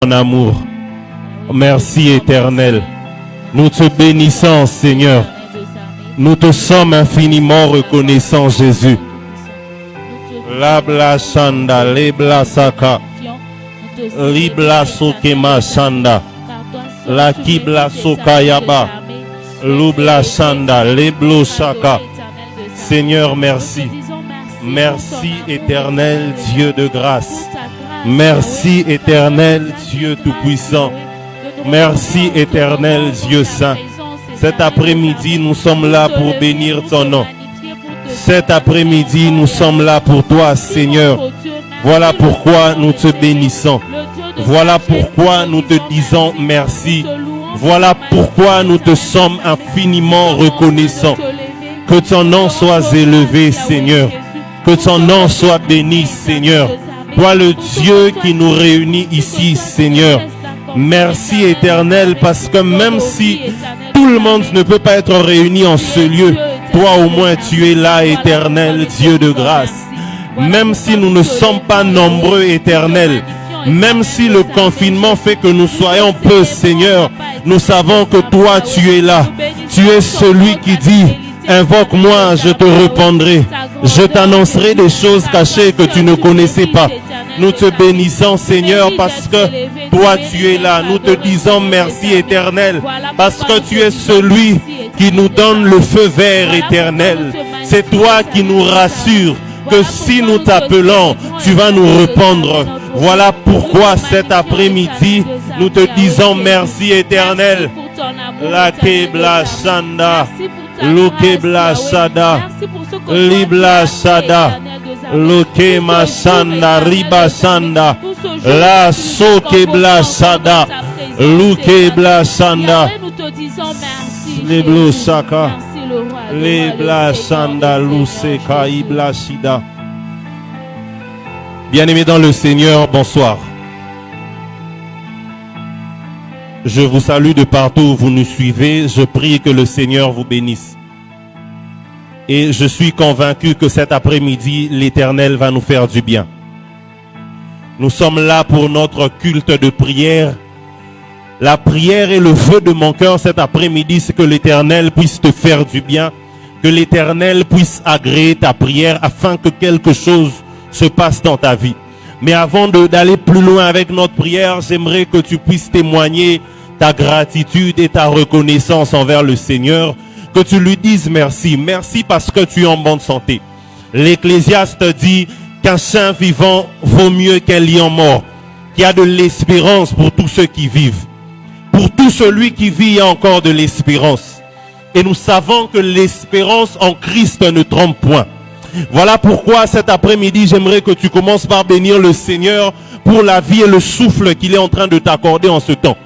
ton amour. Merci éternel. Nous te bénissons, Seigneur. Nous te sommes infiniment reconnaissants, Jésus. Labla Shanda, Lebla Saka, Libla Sokema Shanda, La Kibla Sokayaba, Lubla Shanda, Leblo Shaka. Seigneur, merci. Merci éternel Dieu de grâce. Merci éternel Dieu tout-puissant. Merci éternel Dieu saint. Cet après-midi, nous sommes là pour bénir ton nom. Cet après-midi, nous sommes là pour toi, Seigneur. Voilà pourquoi nous te bénissons. Voilà pourquoi nous te disons merci. Voilà pourquoi nous te sommes infiniment reconnaissants. Que ton nom soit élevé, Seigneur. Que ton nom soit béni, Seigneur. Toi le Dieu qui nous réunit ici, Seigneur. Merci éternel, parce que même si tout le monde ne peut pas être réuni en ce lieu, toi au moins tu es là, éternel Dieu de grâce. Même si nous ne sommes pas nombreux, éternel, même si le confinement fait que nous soyons peu, Seigneur, nous savons que toi tu es là. Tu es celui qui dit: invoque-moi, je te répondrai. Je t'annoncerai des choses cachées que tu ne connaissais pas. Nous te bénissons, Seigneur, parce que toi tu es là. Nous te disons merci éternel, parce que tu es celui qui nous donne le feu vert éternel. C'est toi qui nous rassure que si nous t'appelons, tu vas nous répondre. Voilà pourquoi cet après-midi, nous te disons merci éternel. La Kebla Shanda, Lukebla Shada, Libla Shada, Lukema Shanda, Riba Shanda, La Sokebla Shada, Lukebla Shanda, Liblo Shaka, Libla Shanda, Luseka, Ibla Shida. Bien-aimés dans le Seigneur, bonsoir. Je vous salue de partout où vous nous suivez. Je prie que le Seigneur vous bénisse. Et je suis convaincu que cet après-midi, l'Éternel va nous faire du bien. Nous sommes là pour notre culte de prière. La prière et le vœu de mon cœur cet après-midi, c'est que l'Éternel puisse te faire du bien. Que l'Éternel puisse agréer ta prière afin que quelque chose se passe dans ta vie. Mais avant d'aller plus loin avec notre prière, j'aimerais que tu puisses témoigner ta gratitude et ta reconnaissance envers le Seigneur. Que tu lui dises merci. Merci parce que tu es en bonne santé. L'Ecclésiaste dit qu'un saint vivant vaut mieux qu'un lion mort. Qu'il y a de l'espérance pour tous ceux qui vivent. Pour tout celui qui vit, il y a encore de l'espérance. Et nous savons que l'espérance en Christ ne trompe point. Voilà pourquoi cet après-midi, j'aimerais que tu commences par bénir le Seigneur pour la vie et le souffle qu'il est en train de t'accorder en ce temps.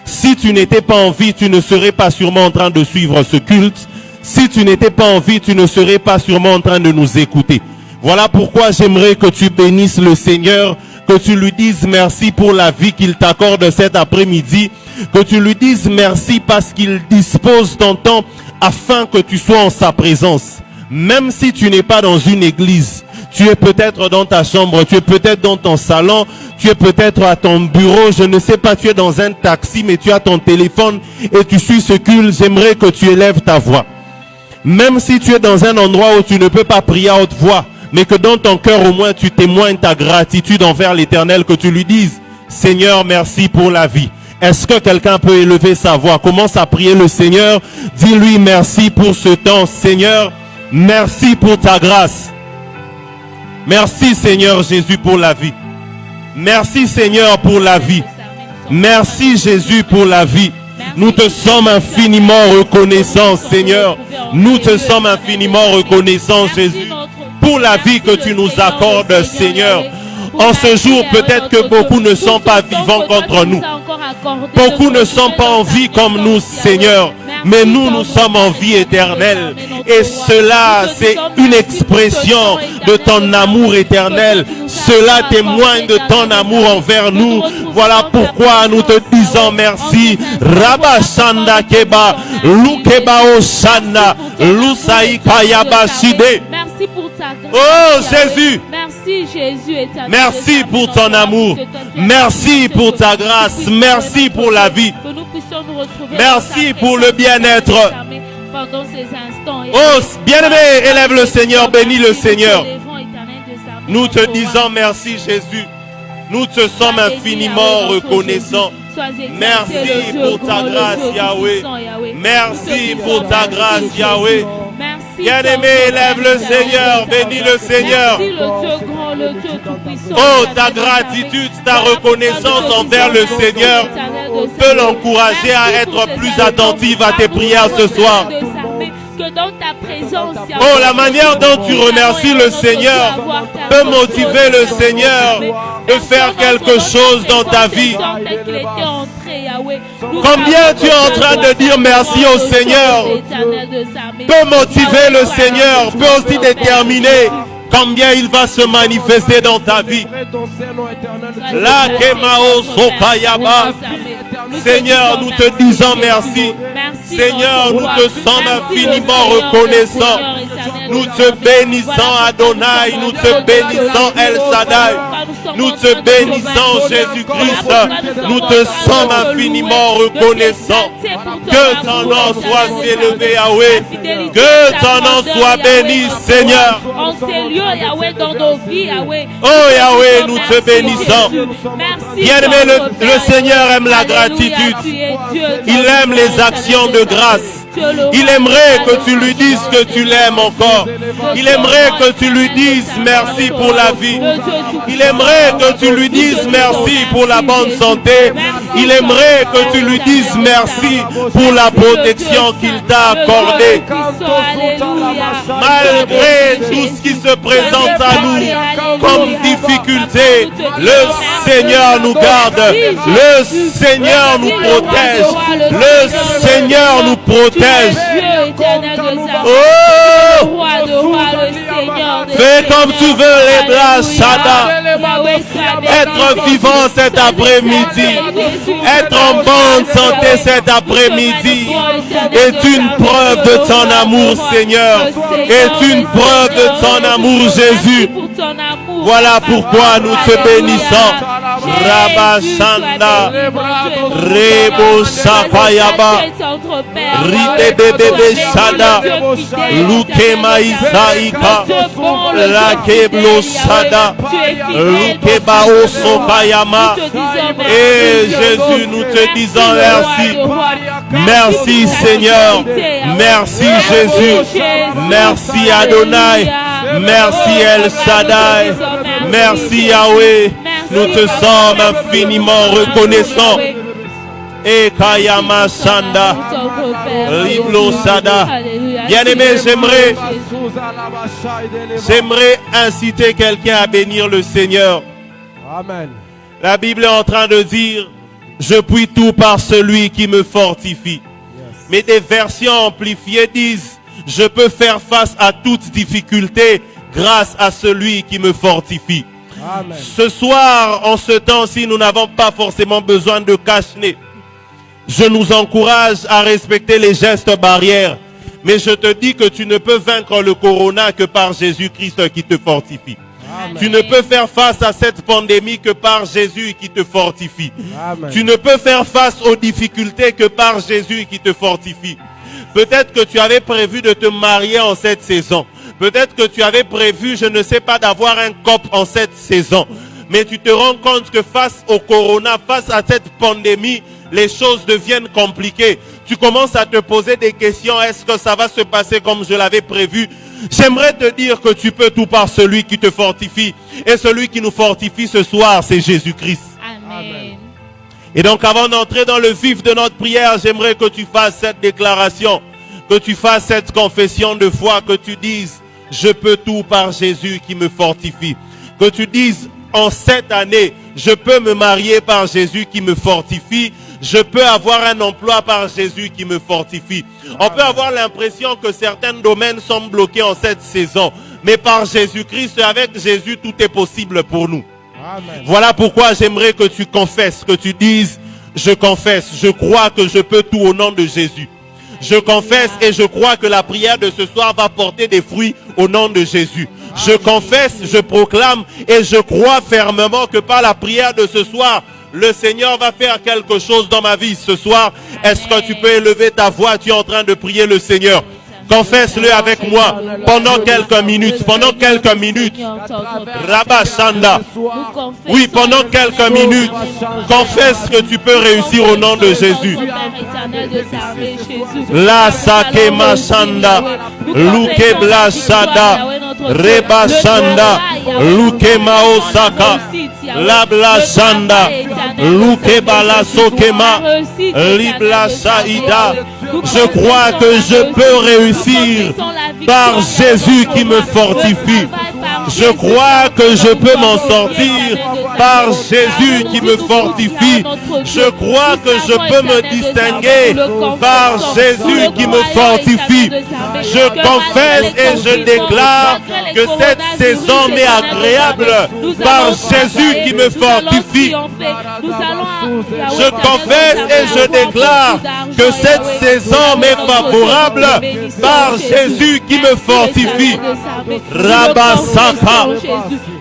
Si tu n'étais pas en vie, tu ne serais pas sûrement en train de suivre ce culte. Si tu n'étais pas en vie, tu ne serais pas sûrement en train de nous écouter. Voilà pourquoi j'aimerais que tu bénisses le Seigneur, que tu lui dises merci pour la vie qu'il t'accorde cet après-midi, que tu lui dises merci parce qu'il dispose ton temps afin que tu sois en sa présence. Même si tu n'es pas dans une église, tu es peut-être dans ta chambre, tu es peut-être dans ton salon, tu es peut-être à ton bureau, je ne sais pas, tu es dans un taxi, mais tu as ton téléphone et tu suis ce culte, j'aimerais que tu élèves ta voix. Même si tu es dans un endroit où tu ne peux pas prier à haute voix, mais que dans ton cœur au moins tu témoignes ta gratitude envers l'Éternel, que tu lui dises: Seigneur, merci pour la vie. Est-ce que quelqu'un peut élever sa voix? Commence à prier le Seigneur, dis-lui merci pour ce temps, Seigneur. Merci pour ta grâce. Merci Seigneur Jésus pour la vie. Merci Seigneur pour la vie. Merci Jésus pour la vie. Nous te sommes infiniment reconnaissants Seigneur. Nous te sommes infiniment reconnaissants Jésus pour la vie que tu nous accordes Seigneur. En ce jour, peut-être que beaucoup ne sont pas vivants contre nous. Beaucoup ne sont pas en vie comme nous, Seigneur. Mais nous sommes en vie éternelle. Et cela, c'est une expression de ton amour éternel. Cela témoigne de ton amour envers nous. Voilà pourquoi nous te disons merci. Rabba Shanda Keba, Lukeba Oshanda, Lusaika Yabashide. Merci pour ta grâce. Oh Jésus. Merci Merci Jésus éternel. Merci pour ton amour. Merci pour ta grâce. Merci pour la vie. Que nous puissions nous retrouver. Merci pour le bien-être. Pendant ces instants. Oh, bien-aimé, élève le Seigneur, bénis le Seigneur. Nous te disons merci Jésus. Nous te sommes infiniment reconnaissants. Merci pour ta grâce Yahweh. Merci pour ta grâce Yahweh. Bien-aimé, élève le Seigneur, bénis le Seigneur. Oh, ta gratitude, ta reconnaissance envers le Seigneur peut l'encourager à être plus attentive à tes prières ce soir. Oh, la manière dont tu remercies le Seigneur peut motiver le Seigneur de faire quelque chose dans ta vie. Combien tu es en train de dire merci au Seigneur peut motiver le Seigneur, peut aussi déterminer combien il va se manifester dans ta vie. La Kemao Sopayaba. Seigneur, nous te disons merci. Seigneur, nous te sommes infiniment reconnaissants. Nous te bénissons Adonai, nous te bénissons El Shaddai. Nous te bénissons Jésus-Christ. Nous te sommes infiniment reconnaissants. Que ton nom soit élevé, Yahweh. Que ton nom soit béni, Seigneur. Oh Yahweh, nous te bénissons. Bien-aimé, le Seigneur aime la gratitude. Il aime les actions de grâce. Il aimerait que tu lui dises que tu l'aimes encore. Il aimerait que tu lui dises merci pour la vie. Il aimerait que tu lui dises merci pour la bonne santé. Il aimerait que tu lui dises merci pour la protection qu'il t'a accordée. Malgré tout ce qui se présente à nous comme difficulté, le Seigneur nous garde. Le Seigneur nous protège. Le Seigneur nous protège. Oh! Fais comme tu veux les Blachada. Être vivant cet après-midi, être en bonne santé cet après-midi est une preuve de ton amour, Seigneur. Est une preuve de ton amour, Jésus. Voilà pourquoi nous te bénissons. Rabashanda, Rebo Shapayaba, Rite Bebe Shada, Lukema Isaika, Lakeblo Shada, Lukeba Osokayama. Et Jésus, nous te disons merci. Merci Seigneur. Merci Jésus. Merci Adonai. Merci El Shaddai. Merci Yahweh. Nous te sommes infiniment reconnaissants. Et Kayama Shanda, Liblo Shada. Bien-aimé, j'aimerais inciter quelqu'un à bénir le Seigneur. Amen. La Bible est en train de dire, je puis tout par celui qui me fortifie. Yes. Mais des versions amplifiées disent, je peux faire face à toute difficulté grâce à celui qui me fortifie. Amen. Ce soir, en ce temps-ci, nous n'avons pas forcément besoin de cache-nez. Je nous encourage à respecter les gestes barrières. Mais je te dis que tu ne peux vaincre le corona que par Jésus-Christ qui te fortifie. Amen. Tu ne peux faire face à cette pandémie que par Jésus qui te fortifie. Amen. Tu ne peux faire face aux difficultés que par Jésus qui te fortifie. Peut-être que tu avais prévu de te marier en cette saison. Peut-être que tu avais prévu, je ne sais pas, d'avoir un couple en cette saison. Mais tu te rends compte que face au corona, face à cette pandémie, les choses deviennent compliquées. Tu commences à te poser des questions. Est-ce que ça va se passer comme je l'avais prévu? J'aimerais te dire que tu peux tout par celui qui te fortifie. Et celui qui nous fortifie ce soir, c'est Jésus-Christ. Amen. Et donc avant d'entrer dans le vif de notre prière, j'aimerais que tu fasses cette déclaration, que tu fasses cette confession de foi, que tu dises, je peux tout par Jésus qui me fortifie. Que tu dises, en cette année, je peux me marier par Jésus qui me fortifie. Je peux avoir un emploi par Jésus qui me fortifie. On peut avoir l'impression que certains domaines sont bloqués en cette saison. Mais par Jésus-Christ, avec Jésus, tout est possible pour nous. Amen. Voilà pourquoi j'aimerais que tu confesses, que tu dises, je confesse, je crois que je peux tout au nom de Jésus. Je confesse et je crois que la prière de ce soir va porter des fruits au nom de Jésus. Je confesse, je proclame et je crois fermement que par la prière de ce soir, le Seigneur va faire quelque chose dans ma vie ce soir. Est-ce que tu peux élever ta voix? Tu es en train de prier le Seigneur. Confesse-le avec moi pendant quelques minutes. Pendant quelques minutes. Rabba Shanda. Oui, pendant quelques minutes. Confesse que tu peux réussir au nom de Jésus. La Sakema Shanda. Luke Blashada. Reba Shanda. Luke Maosaka. La Blashanda. Luke Balasokema. Libla Shaida. Je crois que je peux réussir par Jésus qui me fortifie. Je crois que je peux m'en sortir par Jésus qui me fortifie. Je crois que je peux me distinguer par Jésus qui me fortifie. Je confesse et je déclare que cette saison m'est agréable par Jésus qui me fortifie. Je confesse et je déclare que cette saison m'est favorable par Jésus qui me fortifie. Rabasaka,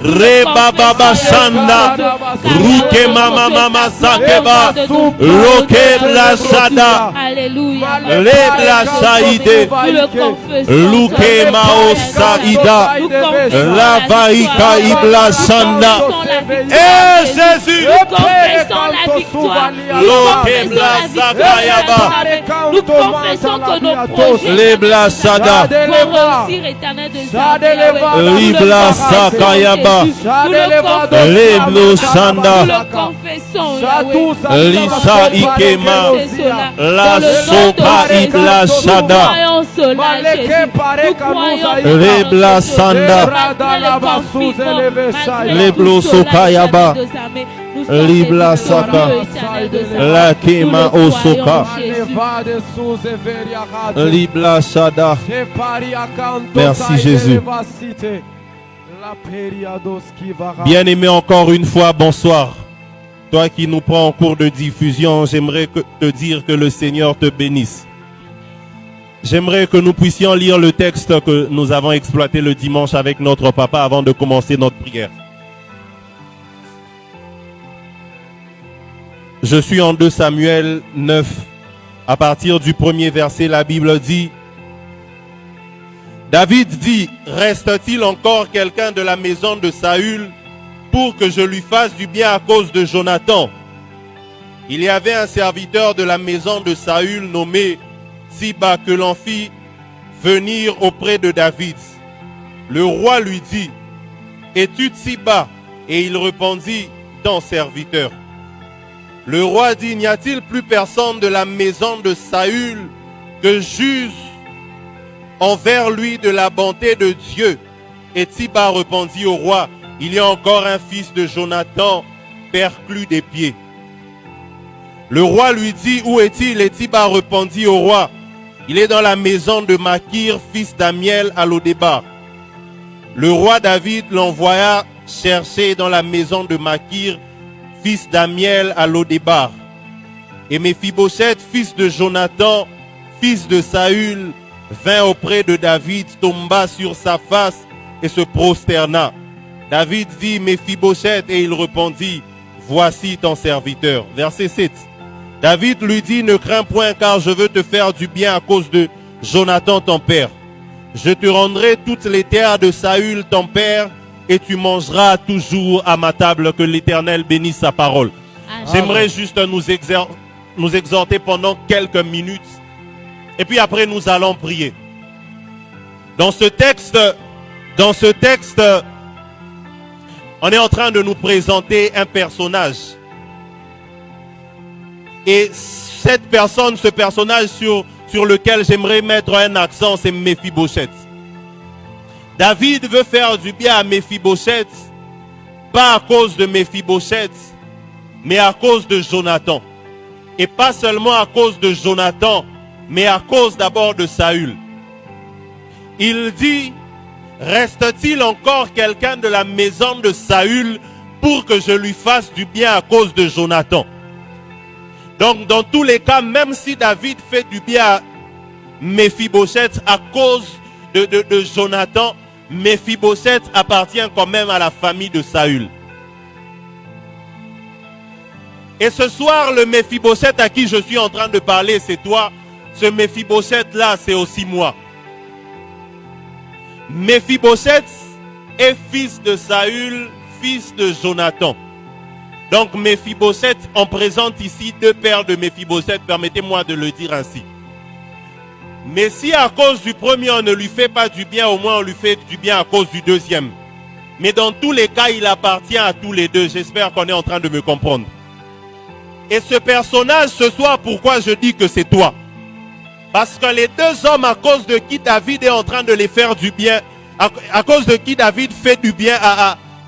Rebaba Shanda, Ruke Mama Sakeba, Loke Blashada, Lebla Shaide, Luke Mao Saida, Lavaika Ibla Shanda. Et Jésus, nous confessons la victoire. Loke Blasakayaba, Nous confessons que nos projets Lebla Shada, vont réussir, éternel de Yahweh. Libla Sakayaba, Leblo Shanda, Nous le confessons, Yahweh. Lisa Ikema, La Soka Ibla Shada, Nous croyons cela, Jésus. Nous croyons Lebla Sanda, Leblo Sokayaba, Libla Saka, La Kema Osoka, Libla Shada. Merci Jésus. Bien-aimé, encore une fois, bonsoir. Toi qui nous prends en cours de diffusion, j'aimerais te dire que le Seigneur te bénisse. J'aimerais que nous puissions lire le texte que nous avons exploité le dimanche avec notre papa avant de commencer notre prière. Je suis en 2 Samuel 9. À partir du premier verset, la Bible dit: David dit, reste-t-il encore quelqu'un de la maison de Saül pour que je lui fasse du bien à cause de Jonathan? Il y avait un serviteur de la maison de Saül nommé Siba que l'on fit venir auprès de David. Le roi lui dit: es-tu Siba? Et il répondit: ton serviteur. Le roi dit: n'y a-t-il plus personne de la maison de Saül que juge envers lui de la bonté de Dieu? Et Siba répondit au roi: il y a encore un fils de Jonathan perclus des pieds. Le roi lui dit: où est-il? Et Siba répondit au roi: il est dans la maison de Makir, fils d'Amiel, à Lodébar. Le roi David l'envoya chercher dans la maison de Makir, fils d'Amiel, à Lodébar. Et Méphibosheth, fils de Jonathan, fils de Saül, vint auprès de David, tomba sur sa face et se prosterna. David dit: Méphibosheth, et il répondit: voici ton serviteur. Verset 7. David lui dit: ne crains point, car je veux te faire du bien à cause de Jonathan ton père. Je te rendrai toutes les terres de Saül ton père, et tu mangeras toujours à ma table. Que l'Éternel bénisse sa parole. J'aimerais juste nous exhorter pendant quelques minutes, et puis après nous allons prier. Dans ce texte, on est en train de nous présenter un personnage. Et cette personne, ce personnage sur lequel j'aimerais mettre un accent, c'est Méphibosheth. David veut faire du bien à Méphibosheth, pas à cause de Méphibosheth, mais à cause de Jonathan. Et pas seulement à cause de Jonathan, mais à cause d'abord de Saül. Il dit: reste-t-il encore quelqu'un de la maison de Saül pour que je lui fasse du bien à cause de Jonathan? Donc dans tous les cas, même si David fait du bien à Méphibosheth à cause de Jonathan, Méphibosheth appartient quand même à la famille de Saül. Et ce soir, le Méphibosheth à qui je suis en train de parler, c'est toi. Ce Méphibosheth-là, c'est aussi moi. Méphibosheth est fils de Saül, fils de Jonathan. Donc Méphibosheth, on présente ici deux pères de Méphibosheth, permettez-moi de le dire ainsi. Mais si à cause du premier on ne lui fait pas du bien, au moins on lui fait du bien à cause du deuxième. Mais dans tous les cas, il appartient à tous les deux. J'espère qu'on est en train de me comprendre. Et ce personnage, ce soir, pourquoi je dis que c'est toi? Parce que les deux hommes à cause de qui David est en train de les faire du bien, à cause de qui David fait du bien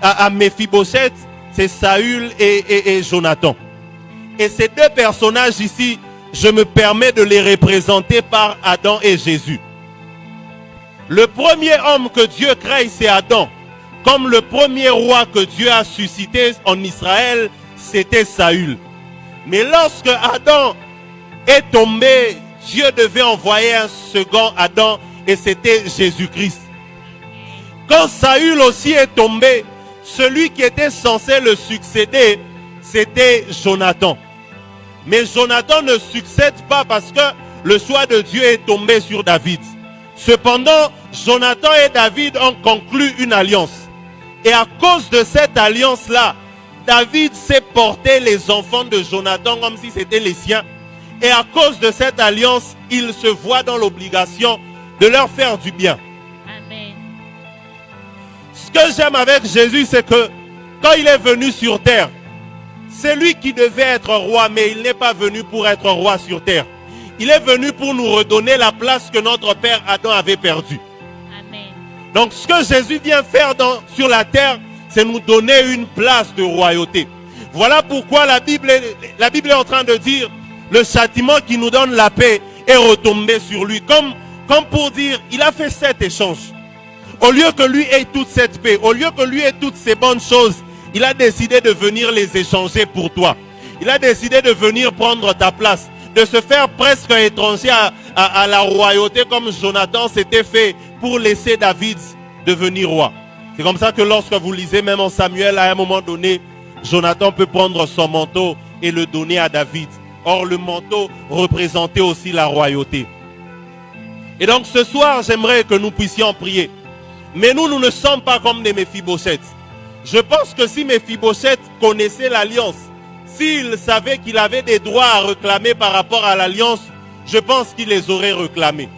à Méphibosheth, c'est Saül et Jonathan. Et ces deux personnages ici, je me permets de les représenter par Adam et Jésus. Le premier homme que Dieu crée, c'est Adam. Comme le premier roi que Dieu a suscité en Israël, c'était Saül. Mais lorsque Adam est tombé, Dieu devait envoyer un second Adam et c'était Jésus-Christ. Quand Saül aussi est tombé, celui qui était censé le succéder, c'était Jonathan. Mais Jonathan ne succède pas parce que le choix de Dieu est tombé sur David. Cependant, Jonathan et David ont conclu une alliance. Et à cause de cette alliance-là, David s'est porté les enfants de Jonathan comme si c'était les siens. Et à cause de cette alliance, il se voit dans l'obligation de leur faire du bien. Amen. Ce que j'aime avec Jésus, c'est que quand il est venu sur terre, c'est lui qui devait être roi, mais il n'est pas venu pour être roi sur terre. Il est venu pour nous redonner la place que notre père Adam avait perdue. Amen. Donc ce que Jésus vient faire sur la terre, c'est nous donner une place de royauté. Voilà pourquoi la Bible est en train de dire, le châtiment qui nous donne la paix est retombé sur lui. Comme pour dire, il a fait cet échange. Au lieu que lui ait toute cette paix, au lieu que lui ait toutes ces bonnes choses, il a décidé de venir les échanger pour toi. Il a décidé de venir prendre ta place, de se faire presque étranger à la royauté comme Jonathan s'était fait pour laisser David devenir roi. C'est comme ça que lorsque vous lisez même en Samuel, à un moment donné, Jonathan peut prendre son manteau et le donner à David. Or, le manteau représentait aussi la royauté. Et donc ce soir, j'aimerais que nous puissions prier. Mais nous ne sommes pas comme des Méphibosheth. Je pense que si Méphibosheth connaissait l'alliance, s'il savait qu'il avait des droits à réclamer par rapport à l'alliance, je pense qu'il les aurait réclamés.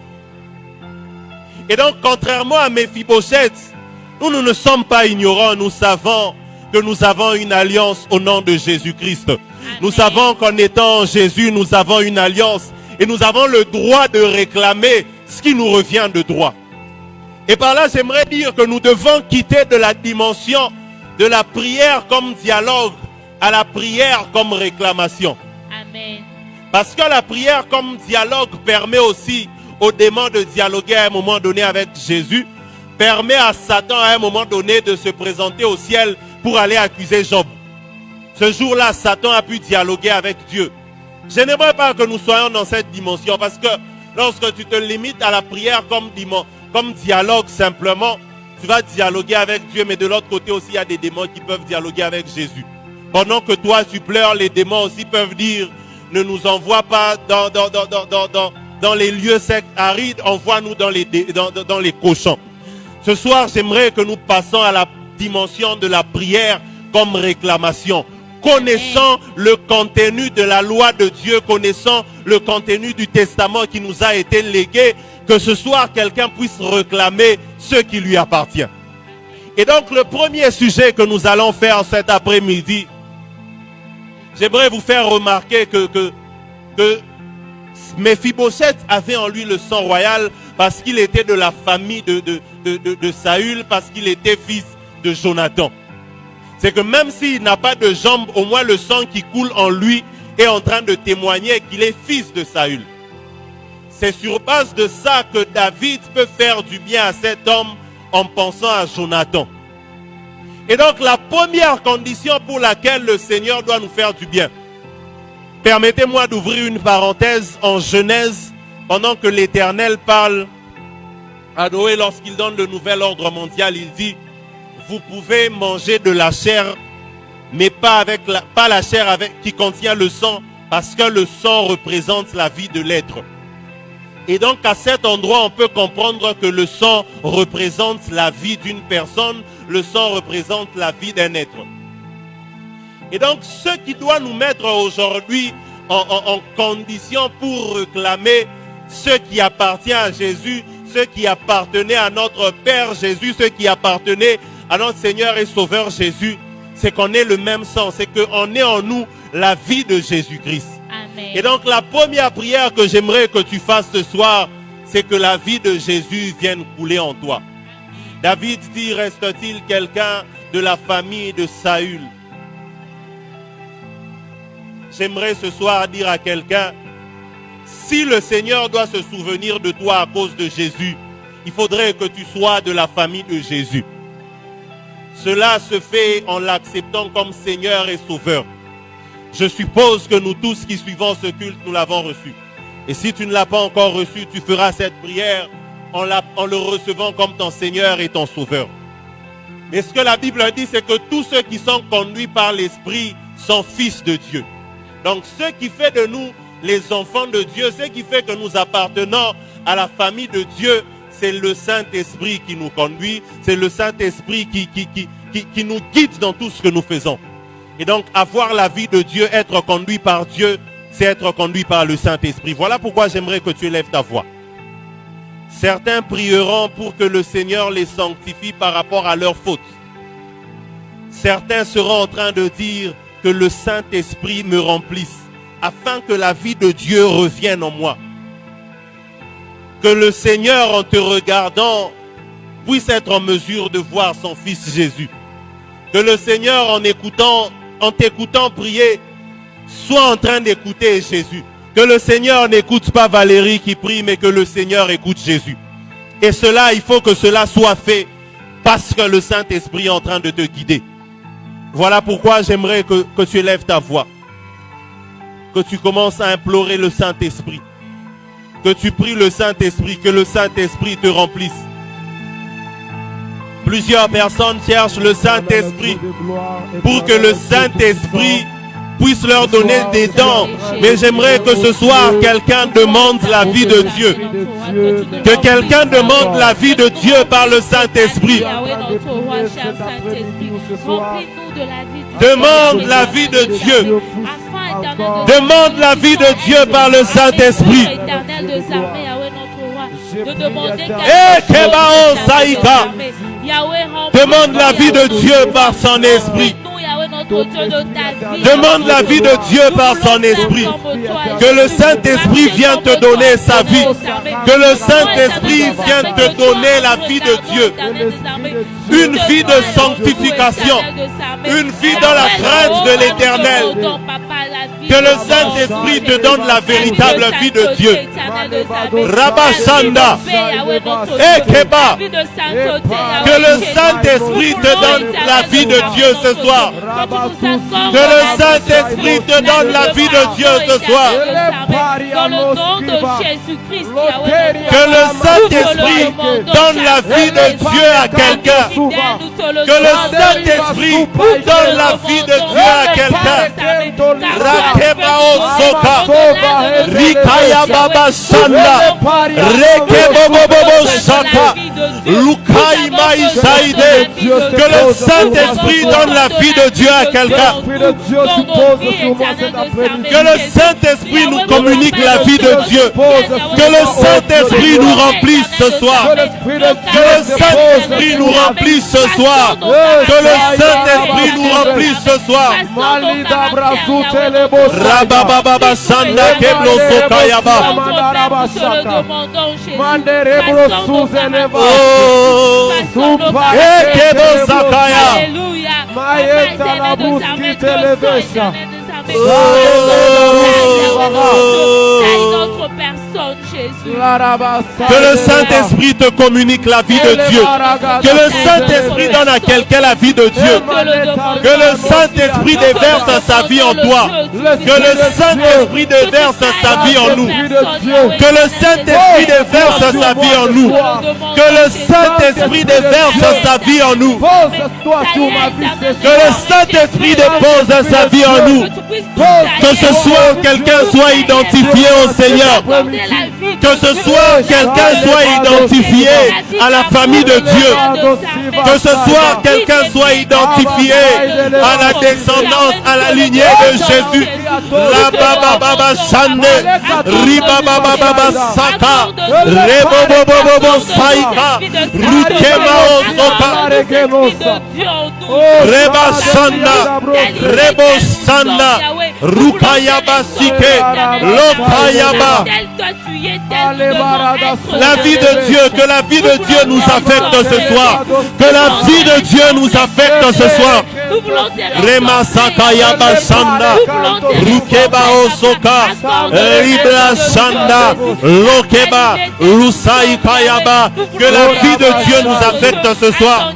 Et donc, contrairement à Méphibosheth, nous ne sommes pas ignorants, nous savons que nous avons une alliance au nom de Jésus-Christ. Nous savons qu'en étant en Jésus, nous avons une alliance et nous avons le droit de réclamer ce qui nous revient de droit. Et par là, j'aimerais dire que nous devons quitter de la dimension de la prière comme dialogue à la prière comme réclamation. Amen. Parce que la prière comme dialogue permet aussi au démon de dialoguer à un moment donné avec Jésus, permet à Satan à un moment donné de se présenter au ciel pour aller accuser Job. Ce jour-là, Satan a pu dialoguer avec Dieu. Je n'aimerais pas que nous soyons dans cette dimension parce que lorsque tu te limites à la prière comme dialogue simplement, tu vas dialoguer avec Dieu, mais de l'autre côté aussi, il y a des démons qui peuvent dialoguer avec Jésus. Pendant que toi, tu pleures, les démons aussi peuvent dire, ne nous envoie pas dans les lieux secs arides, envoie-nous dans les cochons. Ce soir, j'aimerais que nous passions à la dimension de la prière comme réclamation. Connaissant le contenu de la loi de Dieu, connaissant le contenu du testament qui nous a été légué, que ce soir quelqu'un puisse réclamer ce qui lui appartient. Et donc le premier sujet que nous allons faire cet après-midi, j'aimerais vous faire remarquer que Méphibosheth avait en lui le sang royal parce qu'il était de la famille de Saül, parce qu'il était fils de Jonathan. C'est que même s'il n'a pas de jambes, au moins le sang qui coule en lui est en train de témoigner qu'il est fils de Saül. C'est sur base de ça que David peut faire du bien à cet homme en pensant à Jonathan. Et donc la première condition pour laquelle le Seigneur doit nous faire du bien. Permettez-moi d'ouvrir une parenthèse en Genèse pendant que l'Éternel parle à Noé, lorsqu'il donne le nouvel ordre mondial, il dit, vous pouvez manger de la chair, mais pas la chair qui contient le sang, parce que le sang représente la vie de l'être. Et donc à cet endroit, on peut comprendre que le sang représente la vie d'une personne, le sang représente la vie d'un être. Et donc ce qui doit nous mettre aujourd'hui en condition pour réclamer ce qui appartient à Jésus, ce qui appartenait à notre Père Jésus, ce qui appartenait à notre Seigneur et Sauveur Jésus, c'est qu'on ait le même sang, c'est qu'on ait en nous la vie de Jésus-Christ. Amen. Et donc la première prière que j'aimerais que tu fasses ce soir, c'est que la vie de Jésus vienne couler en toi. David dit, reste-t-il quelqu'un de la famille de Saül? J'aimerais ce soir dire à quelqu'un, si le Seigneur doit se souvenir de toi à cause de Jésus, il faudrait que tu sois de la famille de Jésus. Cela se fait en l'acceptant comme Seigneur et Sauveur. Je suppose que nous tous qui suivons ce culte, nous l'avons reçu. Et si tu ne l'as pas encore reçu, tu feras cette prière en le recevant comme ton Seigneur et ton Sauveur. Mais ce que la Bible dit, c'est que tous ceux qui sont conduits par l'Esprit sont fils de Dieu. Donc ce qui fait de nous les enfants de Dieu, ce qui fait que nous appartenons à la famille de Dieu, c'est le Saint-Esprit qui nous conduit, c'est le Saint-Esprit qui nous guide dans tout ce que nous faisons. Et donc avoir la vie de Dieu, être conduit par Dieu, c'est être conduit par le Saint-Esprit. Voilà pourquoi j'aimerais que tu élèves ta voix. Certains prieront pour que le Seigneur les sanctifie par rapport à leurs fautes. Certains seront en train de dire que le Saint-Esprit me remplisse, afin que la vie de Dieu revienne en moi. Que le Seigneur, en te regardant, puisse être en mesure de voir son Fils Jésus. Que le Seigneur, en t'écoutant prier, soit en train d'écouter Jésus. Que le Seigneur n'écoute pas Valérie qui prie, mais que le Seigneur écoute Jésus. Et cela, il faut que cela soit fait parce que le Saint-Esprit est en train de te guider. Voilà pourquoi j'aimerais que tu élèves ta voix. Que tu commences à implorer le Saint-Esprit. Que tu pries le Saint-Esprit, que le Saint-Esprit te remplisse. Plusieurs personnes cherchent le Saint-Esprit pour que le Saint-Esprit puisse leur donner des dons. Mais j'aimerais que ce soir, quelqu'un demande la vie de Dieu. Que quelqu'un demande la vie de Dieu par le Saint-Esprit. Demande la vie de Dieu. Demande la vie de Dieu par le Saint-Esprit. Demande la vie de Dieu par son esprit. Demande la vie de Dieu par son esprit. Que le Saint-Esprit vienne te donner sa vie. Que le Saint-Esprit vienne te donner la vie de Dieu. Une vie de sanctification. Une vie dans la crainte de l'Éternel. Que le Saint-Esprit te donne la véritable vie de Dieu. Rabashanda. Ekeba. Que le Saint-Esprit te donne la vie de Dieu ce soir. Que le Saint-Esprit te donne la vie de Dieu ce soir. Que le Saint-Esprit donne la vie de Dieu à quelqu'un. Que le Saint-Esprit donne la vie de Dieu à quelqu'un. Rakebao Soka. Rikaya Baba Sanda. Rekebobobo Saka. Lukai Maïsaïde. Que le Saint-Esprit donne la vie de Dieu à quelqu'un. Que le Saint-Esprit nous communique la vie de Dieu. Que le Saint-Esprit nous remplisse ce soir. Que le Saint-Esprit nous remplisse ce soir. Que le Saint-Esprit nous remplisse ce soir. Rabababa Sanda Keblo Sokayaba. Oh, Kebo Sakaya. Notre personne, Jésus. Jésus. Que le Saint-Esprit te communique la vie de Dieu. Que le Saint-Esprit donne à quelqu'un la vie de Dieu. Que le Saint-Esprit déverse sa vie en toi. Que le Saint-Esprit déverse sa vie en nous. Que le Saint-Esprit déverse sa vie en nous. Que le Saint-Esprit déverse sa vie en nous. Que le Saint-Esprit dépose sa vie en nous. Que ce soit quelqu'un soit identifié au Seigneur. Que ce soit quelqu'un soit identifié à la famille de Dieu. Que ce soit quelqu'un soit identifié à la descendance, à la lignée de Jésus. La baba baba shande, riba baba baba saka, rebo bobo bobo saika, rukema osoka, reba shanda, rebo shanda, rukayaba sike, lokayaba. La vie de Dieu, que la vie de Dieu nous affecte ce soir. Que la vie de Dieu nous affecte ce soir. Rema sakayaba shanda, rukeba osoka, ribla shanda, lokeba, lusai kayaba. Que la vie de Dieu nous affecte ce soir.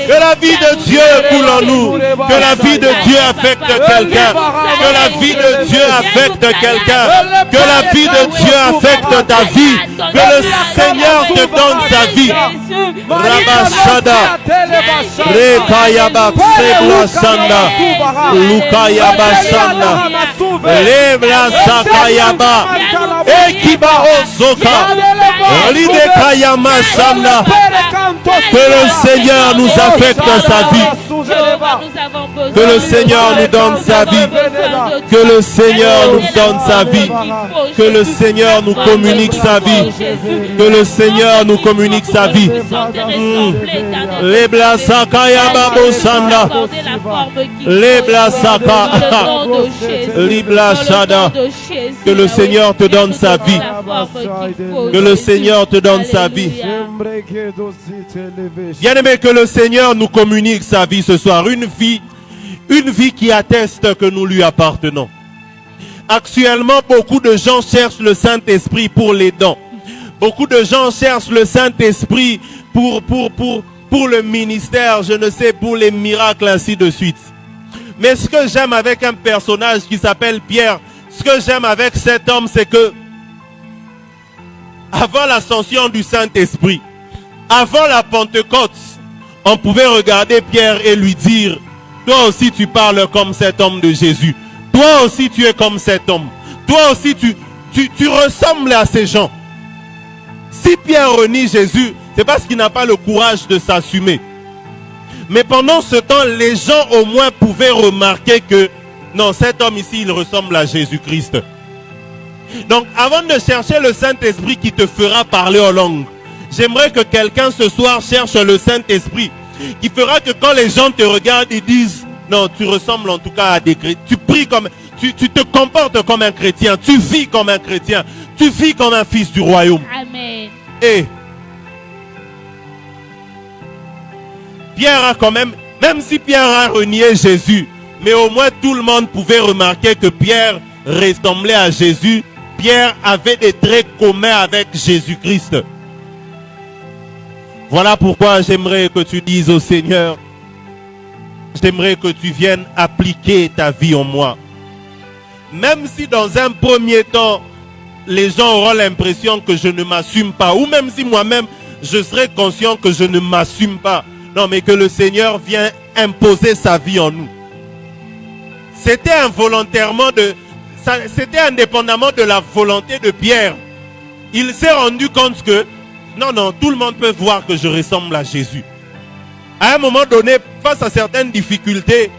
Que la vie de Dieu coule en nous. Que la vie de Dieu affecte quelqu'un. Que la vie de Dieu affecte quelqu'un. Que la vie de Dieu affecte ta vie. Que le Seigneur te donne sa vie. Rabashada, Rekayaba, Sebla Sanda, Lukayaba Sanda, Lebla Sakayaba, Ekiba Osoka, Lidekayama Sanda. Que le Seigneur nous affecte sa vie. Que le Seigneur nous donne sa vie. Que le Seigneur nous donne sa vie. Que le Seigneur nous communique sa vie. Que le Seigneur nous communique sa vie. Lebla Sakayaba Bosanda. Lebla Saka. Libla Shada. Que le Seigneur te donne sa vie. Que le Seigneur te donne sa vie. Bien-aimé, que le Seigneur nous communique sa vie ce soir. Une vie qui atteste que nous lui appartenons. Actuellement, beaucoup de gens cherchent le Saint-Esprit pour les dons. Beaucoup de gens cherchent le Saint-Esprit pour le ministère, je ne sais, pour les miracles, ainsi de suite. Mais ce que j'aime avec un personnage qui s'appelle Pierre, ce que j'aime avec cet homme, c'est que avant l'ascension du Saint-Esprit, avant la Pentecôte, on pouvait regarder Pierre et lui dire: toi aussi tu parles comme cet homme de Jésus. Toi aussi tu es comme cet homme. Toi aussi tu ressembles à ces gens. Si Pierre renie Jésus, c'est parce qu'il n'a pas le courage de s'assumer. Mais pendant ce temps, les gens au moins pouvaient remarquer que non, cet homme ici, il ressemble à Jésus-Christ. Donc, avant de chercher le Saint-Esprit qui te fera parler en langue, j'aimerais que quelqu'un ce soir cherche le Saint-Esprit qui fera que quand les gens te regardent, ils disent: non, tu ressembles en tout cas à des chrétiens. Tu pries comme, tu te comportes comme un chrétien. Tu vis comme un chrétien. Tu vis comme un fils du royaume. Amen. Et Pierre a quand même si Pierre a renié Jésus, mais au moins tout le monde pouvait remarquer que Pierre ressemblait à Jésus. Pierre avait des traits communs avec Jésus-Christ. Voilà pourquoi j'aimerais que tu dises au Seigneur: j'aimerais que tu viennes appliquer ta vie en moi. Même si dans un premier temps, les gens auront l'impression que je ne m'assume pas, ou même si moi-même, je serai conscient que je ne m'assume pas. Non, mais que le Seigneur vient imposer sa vie en nous. C'était involontairement c'était indépendamment de la volonté de Pierre. Il s'est rendu compte que non, tout le monde peut voir que je ressemble à Jésus. À un moment donné, face à certaines difficultés,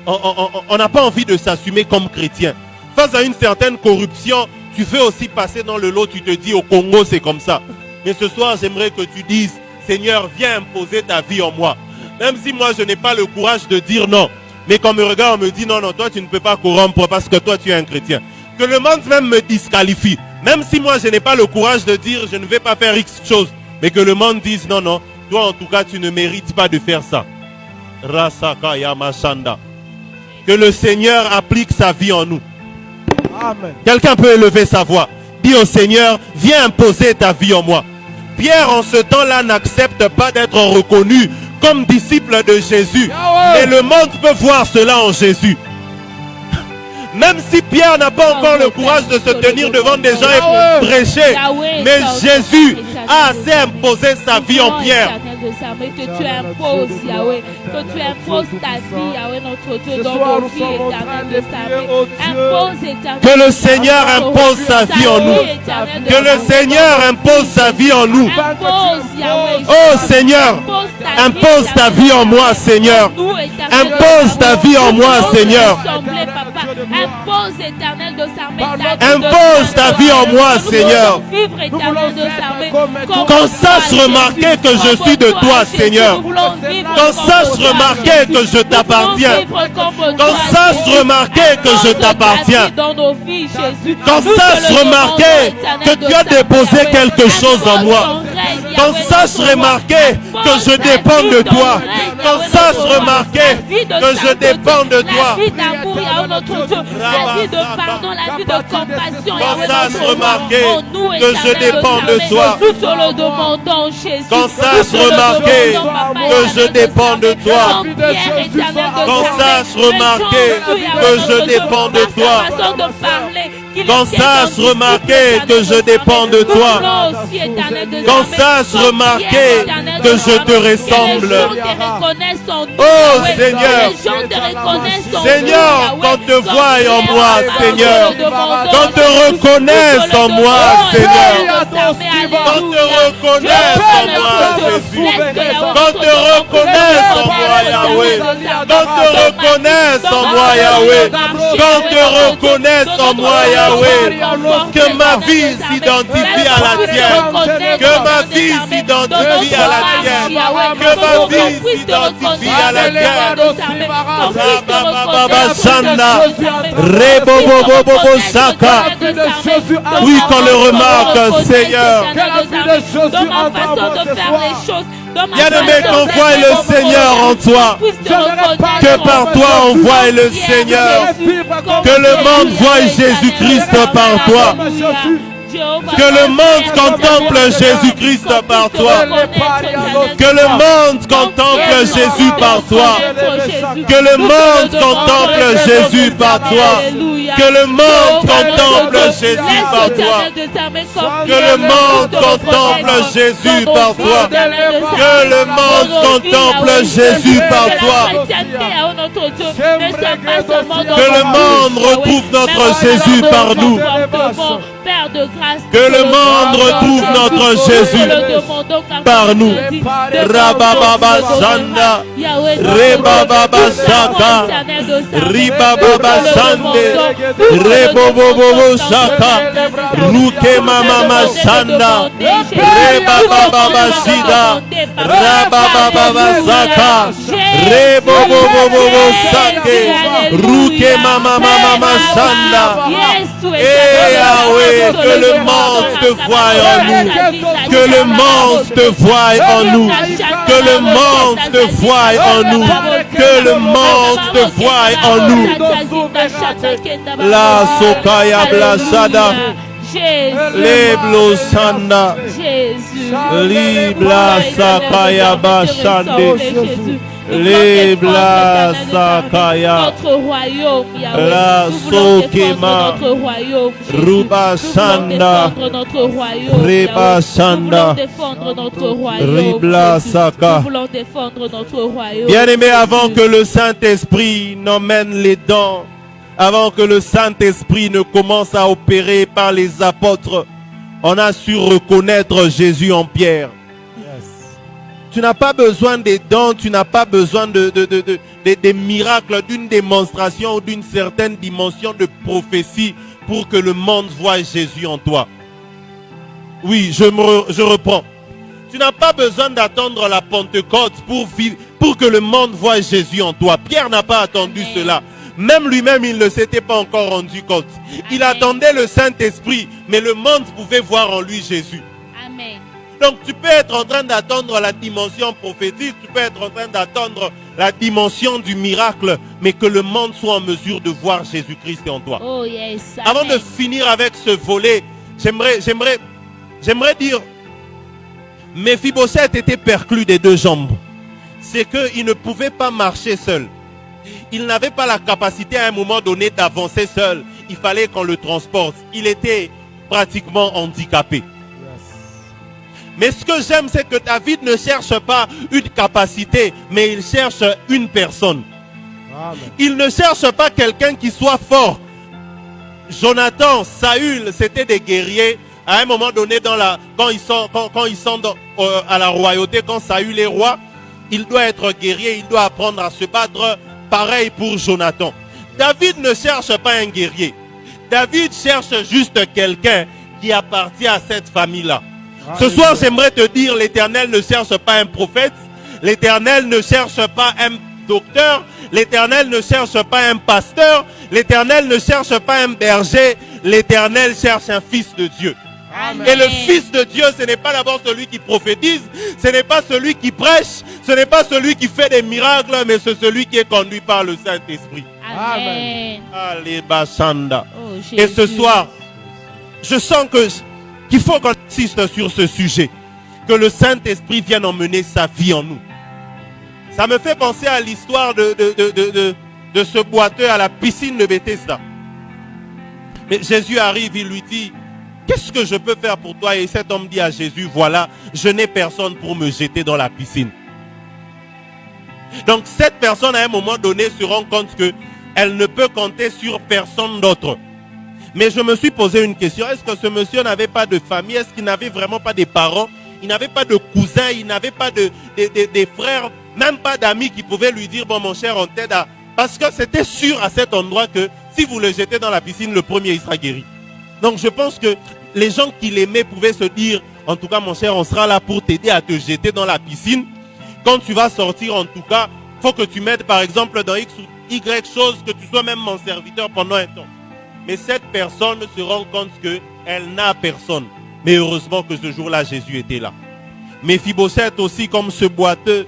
on n'a pas envie de s'assumer comme chrétien. Face à une certaine corruption, tu fais aussi passer dans le lot, tu te dis: au Congo c'est comme ça. Mais ce soir, j'aimerais que tu dises: Seigneur, viens imposer ta vie en moi. Même si moi je n'ai pas le courage de dire non. Mais quand on me regarde, on me dit: non, toi tu ne peux pas corrompre parce que toi tu es un chrétien. Que le monde même me disqualifie. Même si moi je n'ai pas le courage de dire: je ne vais pas faire X chose. Mais que le monde dise: non, toi en tout cas tu ne mérites pas de faire ça. Rasaka Yamashanda. Que le Seigneur applique sa vie en nous. Amen. Quelqu'un peut élever sa voix. Dis au Seigneur, viens imposer ta vie en moi. Pierre, en ce temps-là, n'accepte pas d'être reconnu comme disciple de Jésus. Et le monde peut voir cela en Jésus. Même si Pierre n'a pas encore le courage de se tenir devant des gens et prêcher, mais Jésus a assez imposé sa vie en Pierre. Que tu imposes, Yahweh, que tu imposes ta vie, Yahweh, notre Dieu, dans nos vies éternelles de sa impose éternel. Que le Seigneur impose sa vie en nous. Que le Seigneur impose sa vie en nous. Oh Seigneur, impose ta vie en moi, Seigneur. Impose ta vie en moi, Seigneur. Impose éternel de s'armer. Impose ta vie en moi, Seigneur. Qu'on sache remarquer que je suis de toi, Seigneur. Qu'on sache remarquer que je t'appartiens. Qu'on sache remarquer que je t'appartiens. Qu'on sache remarquer que tu as déposé quelque chose en moi. Qu'on sache remarquer que je dépends de toi. Qu'on sache remarquer que je dépends de toi. La vie de pardon, la vie de compassion. Qu'on sache remarquer que je dépends de toi. Nous te le demandons, Jésus. Qu'on sache remarquer que je dépends de toi. Qu'on sache remarquer que je dépends de toi. Qu'on sache remarquer que je dépends de toi. Qu'on sache remarquer que je te ressemble. Oh Seigneur, Seigneur, qu'on te voie en moi, Seigneur. Qu'on te reconnaisse en moi, Seigneur. Qu'on te reconnaisse en moi, Jésus. Qu'on te reconnaisse en moi, Yahweh. Qu'on te reconnaisse en moi, Yahweh. Qu'on te reconnaisse en moi, Yahweh. Que ma vie s'identifie à la tienne. Que ma vie s'identifie à la tienne. Que ma vie s'identifie à la tienne. Oui, qu'on le remarque, Seigneur. Il y a de mes qu'on voie le Seigneur en toi. Que par toi on voie le Seigneur. Que le monde voie Jésus-Christ par toi. Que le monde contemple Jésus-Christ par toi. Que le monde contemple Jésus par toi. Que le monde contemple Jésus par toi. Que le monde contemple Jésus par toi. Que le monde contemple Jésus par toi. Que le monde contemple Jésus par toi. Que le monde retrouve notre Jésus par nous. Que le monde retrouve notre Jésus par nous. Rabababa Sanda, Rebababa Saka, Ribababa Sande, Rebobobo Saka, Ruke Mama Sanda, Rebababa Sida, Rabababa Saka, Rebobobo Sake, Ruke Mama Sanda. Et Yahweh, que le monde te voie en nous. Que le monde te voie en nous. Que le monde te voie en nous. Que le monde te voie en nous. La Sokaya Blasada. Leblo Sanda. Libla Sakaya Bashande. Lebla Sakaya. Notre royaume, Yahweh. La Sokema. Notre royaume. Ruba Sanda. Notre royaume. Reba Sanda. Défendre notre royaume. Ribla Saka. Nous voulons défendre notre royaume. Bien-aimés, avant que le Saint-Esprit n'emmène les dons, avant que le Saint-Esprit ne commence à opérer par les apôtres, on a su reconnaître Jésus en Pierre. Tu n'as pas besoin des dons, tu n'as pas besoin des miracles, d'une démonstration ou d'une certaine dimension de prophétie pour que le monde voie Jésus en toi. Oui, je reprends. Tu n'as pas besoin d'attendre la Pentecôte pour que le monde voie Jésus en toi. Pierre n'a pas attendu cela. Même lui-même, il ne s'était pas encore rendu compte. Il attendait le Saint-Esprit, mais le monde pouvait voir en lui Jésus. Amen. Donc tu peux être en train d'attendre la dimension prophétique, tu peux être en train d'attendre la dimension du miracle, mais que le monde soit en mesure de voir Jésus-Christ en toi. Oh yes. Avant Amen. de finir avec ce volet, j'aimerais dire, Méphibosheth était perclus des deux jambes. C'est qu'il ne pouvait pas marcher seul. Il n'avait pas la capacité à un moment donné d'avancer seul. Il fallait qu'on le transporte. Il était pratiquement handicapé. Mais ce que j'aime, c'est que David ne cherche pas une capacité, mais il cherche une personne. Amen. Il ne cherche pas quelqu'un qui soit fort. Jonathan, Saül, c'était des guerriers. À un moment donné, quand ils sont à la royauté, quand Saül est roi, il doit être guerrier, il doit apprendre à se battre. Pareil pour Jonathan. David ne cherche pas un guerrier. David cherche juste quelqu'un qui appartient à cette famille-là. Ce soir, j'aimerais te dire, l'Éternel ne cherche pas un prophète. L'Éternel ne cherche pas un docteur. L'Éternel ne cherche pas un pasteur. L'Éternel ne cherche pas un berger. L'Éternel cherche un fils de Dieu. Amen. Et le fils de Dieu, ce n'est pas d'abord celui qui prophétise, ce n'est pas celui qui prêche, ce n'est pas celui qui fait des miracles, mais c'est celui qui est conduit par le Saint-Esprit. Amen. Allez, Bashanda. Oh, Et ce Jésus. soir, je sens qu'il faut qu'on insiste sur ce sujet, que le Saint-Esprit vienne emmener sa vie en nous. Ça me fait penser à l'histoire de ce boiteux à la piscine de Bethesda. Mais Jésus arrive, il lui dit, qu'est-ce que je peux faire pour toi? Et cet homme dit à Jésus, voilà, je n'ai personne pour me jeter dans la piscine. Donc cette personne à un moment donné se rend compte qu'elle ne peut compter sur personne d'autre. Mais je me suis posé une question, est-ce que ce monsieur n'avait pas de famille? Est-ce qu'il n'avait vraiment pas de parents? Il n'avait pas de cousins, il n'avait pas des frères, même pas d'amis qui pouvaient lui dire, bon mon cher, on t'aide à... Parce que c'était sûr à cet endroit que si vous le jetez dans la piscine, le premier il sera guéri. Donc je pense que les gens qui l'aimaient pouvaient se dire, en tout cas mon cher, on sera là pour t'aider à te jeter dans la piscine. Quand tu vas sortir, en tout cas, il faut que tu m'aides par exemple dans X ou Y chose, que tu sois même mon serviteur pendant un temps. Mais cette personne se rend compte qu'elle n'a personne. Mais heureusement que ce jour-là, Jésus était là. Méphibosheth aussi, comme ce boiteux,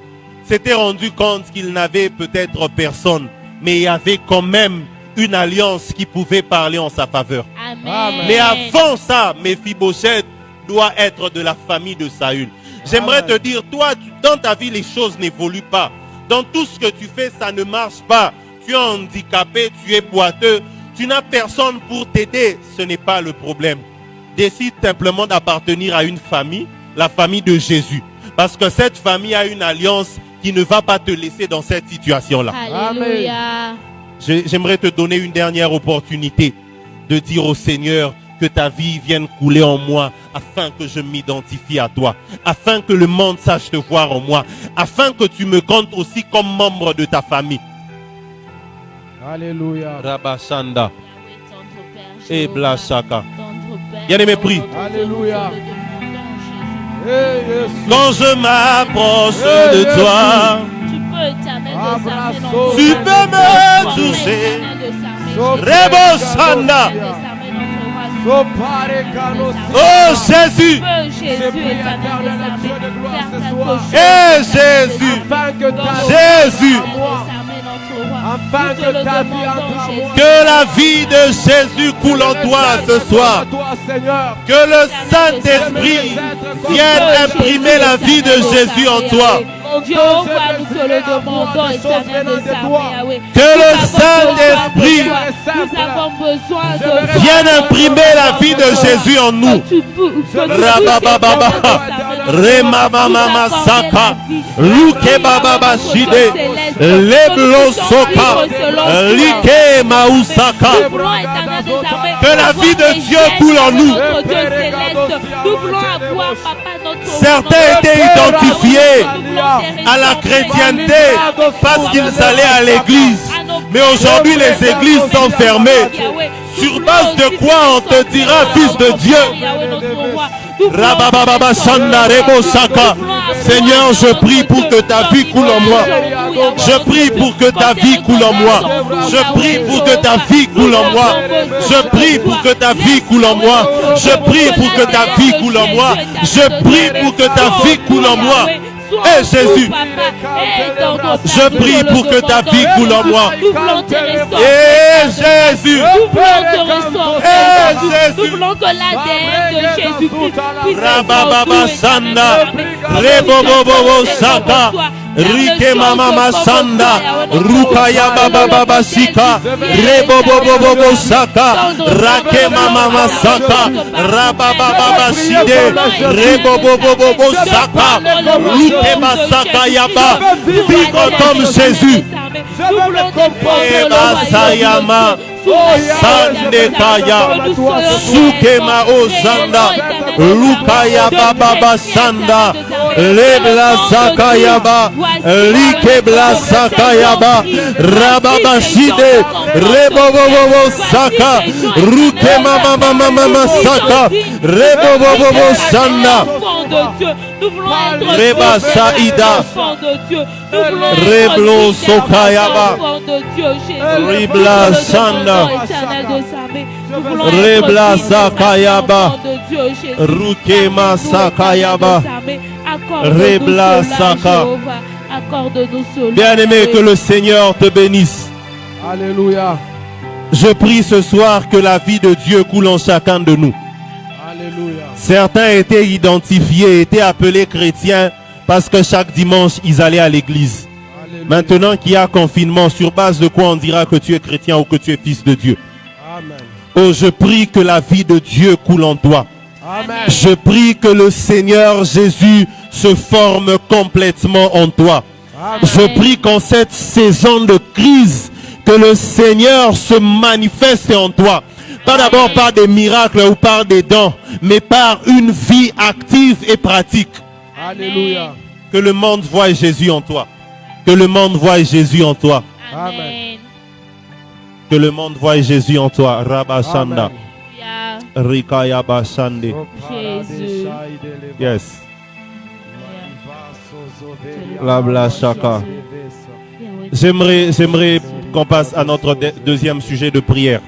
s'était rendu compte qu'il n'avait peut-être personne. Mais il y avait quand même une alliance qui pouvait parler en sa faveur. Amen. Mais avant ça, Méphibosheth doit être de la famille de Saül. J'aimerais te dire, toi, dans ta vie, les choses n'évoluent pas. Dans tout ce que tu fais, ça ne marche pas. Tu es handicapé, tu es boiteux, tu n'as personne pour t'aider. Ce n'est pas le problème. Décide simplement d'appartenir à une famille, la famille de Jésus. Parce que cette famille a une alliance qui ne va pas te laisser dans cette situation-là. Alléluia. J'aimerais te donner une dernière opportunité de dire au Seigneur que ta vie vienne couler en moi afin que je m'identifie à toi, afin que le monde sache te voir en moi, afin que tu me comptes aussi comme membre de ta famille. Alléluia. Rabashanda et Et Blashaka. Bien-aimé, prie. Alléluia. Quand je m'approche de toi, Tu peux, Éternel, désarmer notre tu roi. peux me Tu peux, toucher. Éternel, désarmer. Reboshanda. Désarmer notre roi. Oh Jésus, Tu peux, Jésus, Éternel, désarmer. Faire ta gauche. et Jésus, Afin que ta Jésus, Désarmer notre roi. Afin Nous te que le ta vie demandons, entre Jésus. moi. que la vie de Jésus coule en toi ce soir. Toi, Seigneur. Que le Saint-Esprit vienne imprimer la vie de Jésus en toi. Jéhovah, nous te le demandons, Éternel des armées, Yahweh. Que le Nous avons Saint-Esprit besoin de toi. Nous avons besoin de toi. vienne imprimer la vie de Jésus en nous. Rabababa, Remamama Saka, Luke Baba Shide, Leblo Soka, Like Mausaka. Que la vie de Dieu coule en nous. Nous voulons avoir, papa, notre Certains étaient identifiés à la chrétienté parce qu'ils allaient à l'église. Mais aujourd'hui, les églises sont fermées. Sur base de quoi on te dira fils de Dieu? Rabababa Sanda Rebo Saka. Seigneur, je prie pour que ta vie coule en moi. Je prie pour que ta vie coule en moi. Je prie pour que ta vie coule en moi. Je prie pour que ta vie coule en moi. Je prie pour que ta vie coule en moi. Je prie pour que ta vie coule en moi. Eh Jésus, je prie pour que ta vie coule en moi. Eh Jésus, nous voulons que l'ADN de Jésus-Christ puisse Rabababa Sanda, Rebobobo Saka, Rike Mama Sanda, Rukaya Baba Sika, Rebobobo Saka, Rake Mama Saka, Rabababa Side, Rebobobo Saka, Rukema Saka Yaba, Bigotom Jésus, Eba Sayama, Sandekaya, Sukema Ozanda, Lukaya Baba Sanda, Lebla Sakayaba, Likebla Sakayaba, Rababa Shide, Rebobobo Saka, Rukema Mama Saka, Rebobobo Sanda, Reba Saïda, Reblo Sokayaba, Ribla Sanda, Rebla Sakayaba, Rukema Sakayaba, Rebla Saka. Bien-aimé, que le Seigneur te bénisse. Alléluia. Je prie ce soir que la vie de Dieu coule en chacun de nous. Alléluia. Certains étaient identifiés, étaient appelés chrétiens parce que chaque dimanche, ils allaient à l'église. Alléluia. Maintenant qu'il y a confinement, sur base de quoi on dira que tu es chrétien ou que tu es fils de Dieu? Amen. Oh, je prie que la vie de Dieu coule en toi. Amen. Je prie que le Seigneur Jésus se forme complètement en toi. Amen. Je prie qu'en cette saison de crise, que le Seigneur se manifeste en toi. Pas d'abord par des miracles ou par des dons, mais par une vie active et pratique. Alléluia. Que le monde voie Jésus en toi. Que le monde voie Jésus en toi. Amen. Que le monde voie Jésus en toi. Rabba Shanda. Amen. Rikaya Bashande. Jésus. Yes. Labla Shaka. J'aimerais qu'on passe à notre deuxième sujet de prière.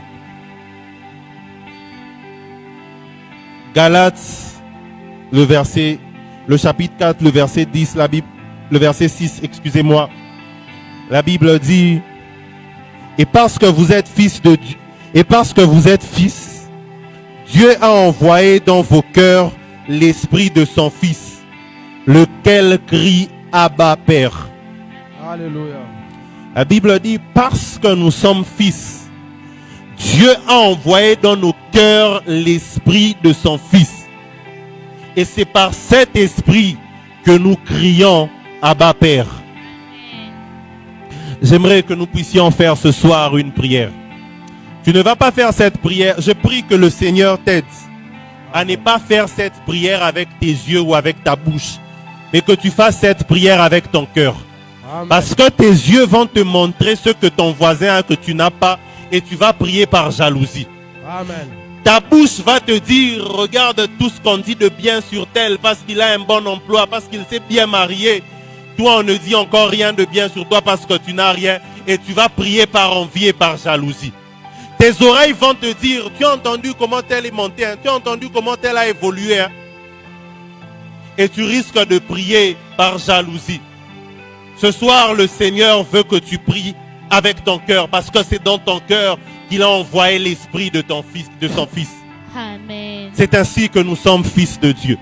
Galates, le chapitre 4, le verset 10, le verset 6, excusez-moi. La Bible dit, et parce que vous êtes fils de Dieu, et parce que vous êtes fils, Dieu a envoyé dans vos cœurs l'esprit de son fils, lequel crie Abba Père. Alléluia. La Bible dit, parce que nous sommes fils, Dieu a envoyé dans nos cœurs l'esprit de son fils. Et c'est par cet esprit que nous crions Abba Père. J'aimerais que nous puissions faire ce soir une prière. Tu ne vas pas faire cette prière. Je prie que le Seigneur t'aide à ne pas faire cette prière avec tes yeux ou avec ta bouche, mais que tu fasses cette prière avec ton cœur. Amen. Parce que tes yeux vont te montrer ce que ton voisin a que tu n'as pas et tu vas prier par jalousie. Amen. Ta bouche va te dire, regarde tout ce qu'on dit de bien sur tel parce qu'il a un bon emploi, parce qu'il s'est bien marié. Toi, on ne dit encore rien de bien sur toi parce que tu n'as rien et tu vas prier par envie et par jalousie. Tes oreilles vont te dire, tu as entendu comment tel est monté, hein? Tu as entendu comment tel a évolué. Hein? Et tu risques de prier par jalousie. Ce soir, le Seigneur veut que tu pries avec ton cœur parce que c'est dans ton cœur qu'il a envoyé l'esprit de ton fils, de son fils. Amen. C'est ainsi que nous sommes fils de Dieu.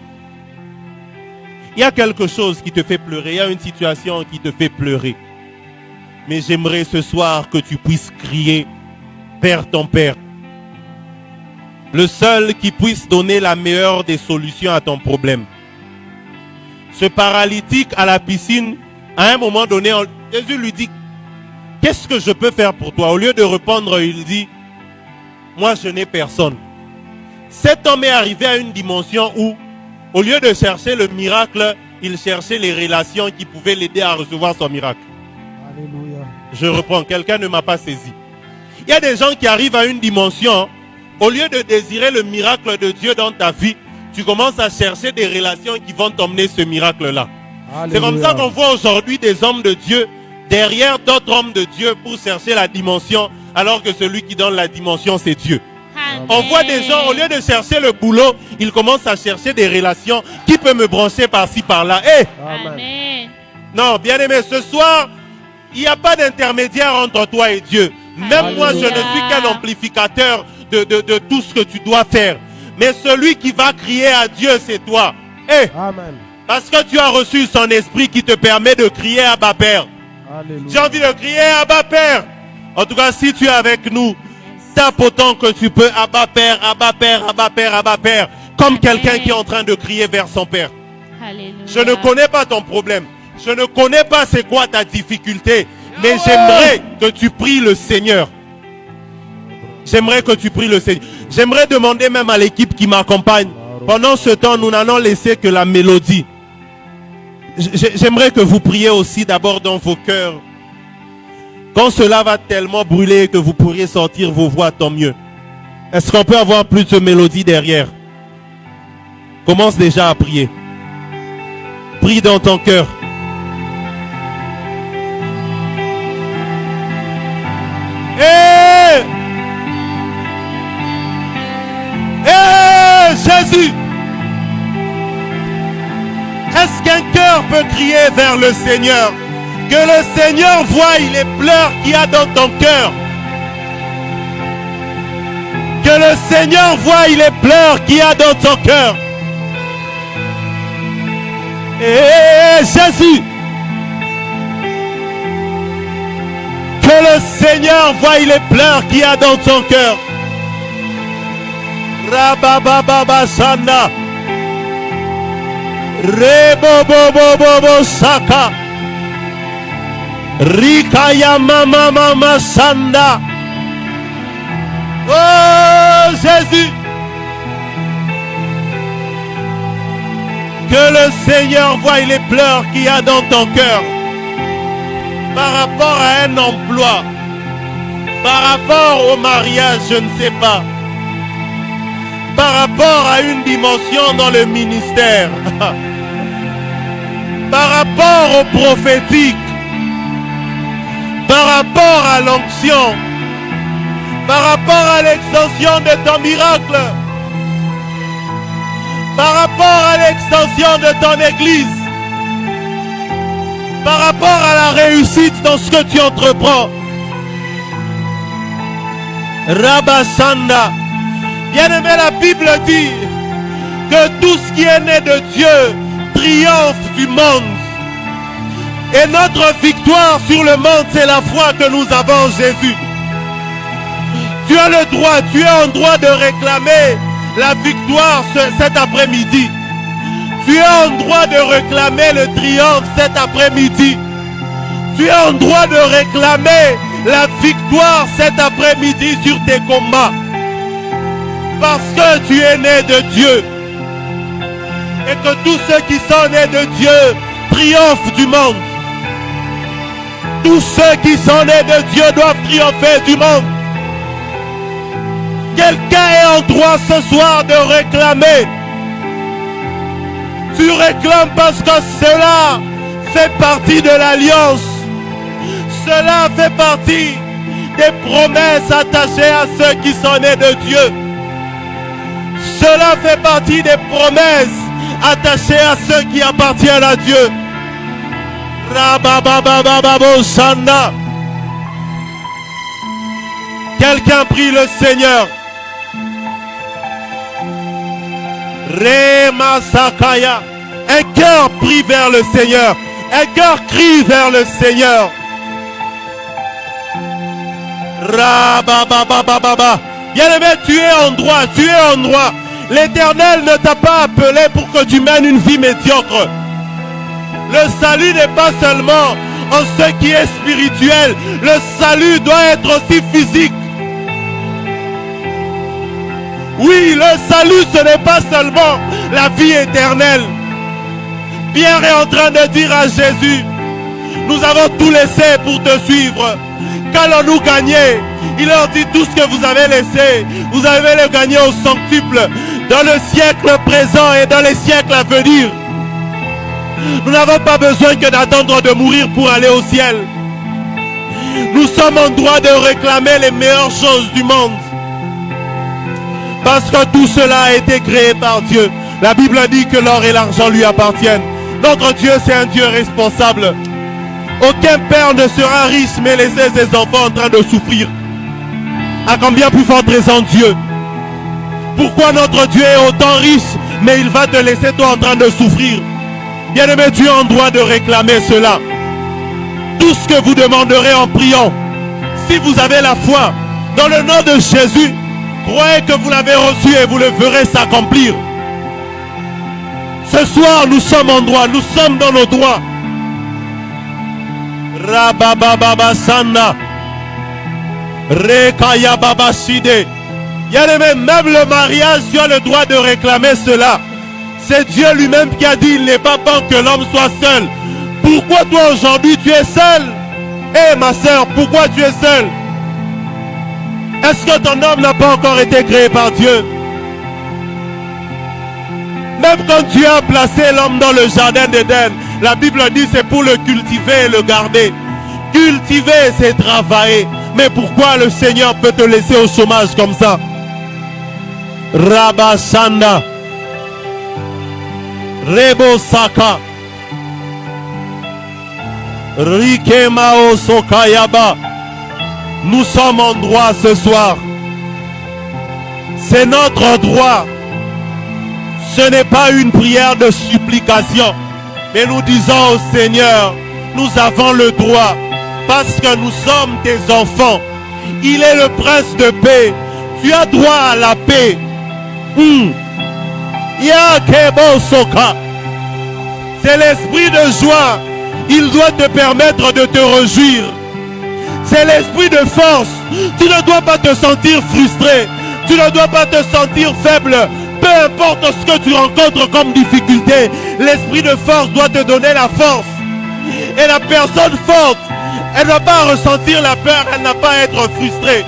Il y a quelque chose qui te fait pleurer, il y a une situation qui te fait pleurer. Mais j'aimerais ce soir que tu puisses crier vers ton Père. Le seul qui puisse donner la meilleure des solutions à ton problème. Ce paralytique à la piscine, à un moment donné, Jésus lui dit, qu'est-ce que je peux faire pour toi? Au lieu de répondre, il dit, moi je n'ai personne. Cet homme est arrivé à une dimension où, au lieu de chercher le miracle, il cherchait les relations qui pouvaient l'aider à recevoir son miracle. Alléluia. Je reprends, quelqu'un ne m'a pas saisi. Il y a des gens qui arrivent à une dimension, au lieu de désirer le miracle de Dieu dans ta vie, tu commences à chercher des relations qui vont t'emmener ce miracle-là. Alléluia. C'est comme ça qu'on voit aujourd'hui des hommes de Dieu derrière d'autres hommes de Dieu pour chercher la dimension, alors que celui qui donne la dimension, c'est Dieu. Amen. On voit des gens, au lieu de chercher le boulot, ils commencent à chercher des relations. Qui peut me brancher par-ci, par-là? Amen. Amen. Non, bien aimé, ce soir, il n'y a pas d'intermédiaire entre toi et Dieu. Même moi, je ne suis qu'un amplificateur de tout ce que tu dois faire. Mais celui qui va crier à Dieu, c'est toi. Amen. Parce que tu as reçu son esprit qui te permet de crier Abba Père. Alléluia. J'ai envie de crier Abba Père. En tout cas, si tu es avec nous, tape autant que tu peux Abba Père, Abba Père, Abba Père, Abba Père. Comme quelqu'un qui est en train de crier vers son Père. Alléluia. Je ne connais pas ton problème. Je ne connais pas c'est quoi ta difficulté. Mais j'aimerais que tu pries le Seigneur. J'aimerais que tu pries le Seigneur. J'aimerais demander même à l'équipe qui m'accompagne. Pendant ce temps, nous n'allons laisser que la mélodie. J'aimerais que vous priez aussi d'abord dans vos cœurs. Quand cela va tellement brûler que vous pourriez sortir vos voix, tant mieux. Est-ce qu'on peut avoir plus de mélodie derrière? Commence déjà à prier. Prie dans ton cœur. Jésus! Est-ce qu'un cœur peut crier vers le Seigneur? Que le Seigneur voie les pleurs qu'il y a dans ton cœur. Que le Seigneur voie les pleurs qu'il y a dans ton cœur. Jésus! Que le Seigneur voie les pleurs qu'il y a dans ton cœur. Rabababa Sanda. Rebobobobobo Saka. Rikaya Mama Mama Sanda. Oh Jésus. Que le Seigneur voie les pleurs qu'il y a dans ton cœur. Par rapport à un emploi. Par rapport au mariage, je ne sais pas. Par rapport à une dimension dans le ministère. Par rapport au prophétique. Par rapport à l'onction. Par rapport à l'extension de ton miracle. Par rapport à l'extension de ton église. Par rapport à la réussite dans ce que tu entreprends. Rabasanda. Bien-aimé, la Bible dit que tout ce qui est né de Dieu triomphe du monde. Et notre victoire sur le monde, c'est la foi que nous avons en Jésus. Tu as le droit, tu es en droit de réclamer la victoire cet après-midi. Tu es en droit de réclamer le triomphe cet après-midi. Tu es en droit de réclamer la victoire cet après-midi sur tes combats. Parce que tu es né de Dieu. Et que tous ceux qui sont nés de Dieu triomphent du monde. Tous ceux qui sont nés de Dieu doivent triompher du monde. Quelqu'un est en droit ce soir de réclamer. Tu réclames parce que cela fait partie de l'alliance. Cela fait partie des promesses attachées à ceux qui sont nés de Dieu. Cela fait partie des promesses attachées à ceux qui appartiennent à Dieu. Rabababababosanda. Quelqu'un prie le Seigneur. Remasakaya. Un cœur prie vers le Seigneur. Un cœur crie vers le Seigneur. Rabababababa. Bien-aimé, tu es en droit, tu es en droit. L'Éternel ne t'a pas appelé pour que tu mènes une vie médiocre. Le salut n'est pas seulement en ce qui est spirituel. Le salut doit être aussi physique. Oui, le salut, ce n'est pas seulement la vie éternelle. Pierre est en train de dire à Jésus, nous avons tout laissé pour te suivre. Qu'allons-nous gagner? Il leur dit, tout ce que vous avez laissé, vous avez le gagné au centuple. dans le siècle présent et dans les siècles à venir. Nous n'avons pas besoin que d'attendre de mourir pour aller au ciel. Nous sommes en droit de réclamer les meilleures choses du monde. Parce que tout cela a été créé par Dieu. La Bible dit que l'or et l'argent lui appartiennent. Notre Dieu, c'est un Dieu responsable. Aucun père ne sera riche mais laisser ses enfants en train de souffrir. À combien plus forte raison Dieu? Pourquoi notre Dieu est autant riche mais il va te laisser toi en train de souffrir? Bien-aimé, tu es en droit de réclamer cela. Tout ce que vous demanderez en priant, si vous avez la foi, dans le nom de Jésus, croyez que vous l'avez reçu et vous le verrez s'accomplir. Ce soir, nous sommes en droit, nous sommes dans nos droits. Rabababa Sanna, Rekaya Baba Shide. Même le mariage, tu as le droit de réclamer cela. C'est Dieu lui-même qui a dit, il n'est pas bon que l'homme soit seul. Pourquoi toi aujourd'hui tu es seul? Eh ma soeur, pourquoi tu es seul? Est-ce que ton homme n'a pas encore été créé par Dieu? Même quand Dieu a placé l'homme dans le jardin d'Éden, la Bible dit c'est pour le cultiver et le garder. Cultiver, c'est travailler. Mais pourquoi le Seigneur peut te laisser au chômage comme ça? Rabashanda, Rebo Saka, Rikemao Sokayaba. Nous sommes en droit ce soir. C'est notre droit. Ce n'est pas une prière de supplication. Mais nous disons au Seigneur, nous avons le droit. Parce que nous sommes tes enfants. Il est le prince de paix. Tu as droit à la paix. Yakebo Soka. C'est l'esprit de joie. Il doit te permettre de te réjouir. C'est l'esprit de force. Tu ne dois pas te sentir frustré. Tu ne dois pas te sentir faible. Peu importe ce que tu rencontres comme difficulté, l'esprit de force doit te donner la force. Et la personne forte, elle ne va pas ressentir la peur, elle n'a pas à être frustrée.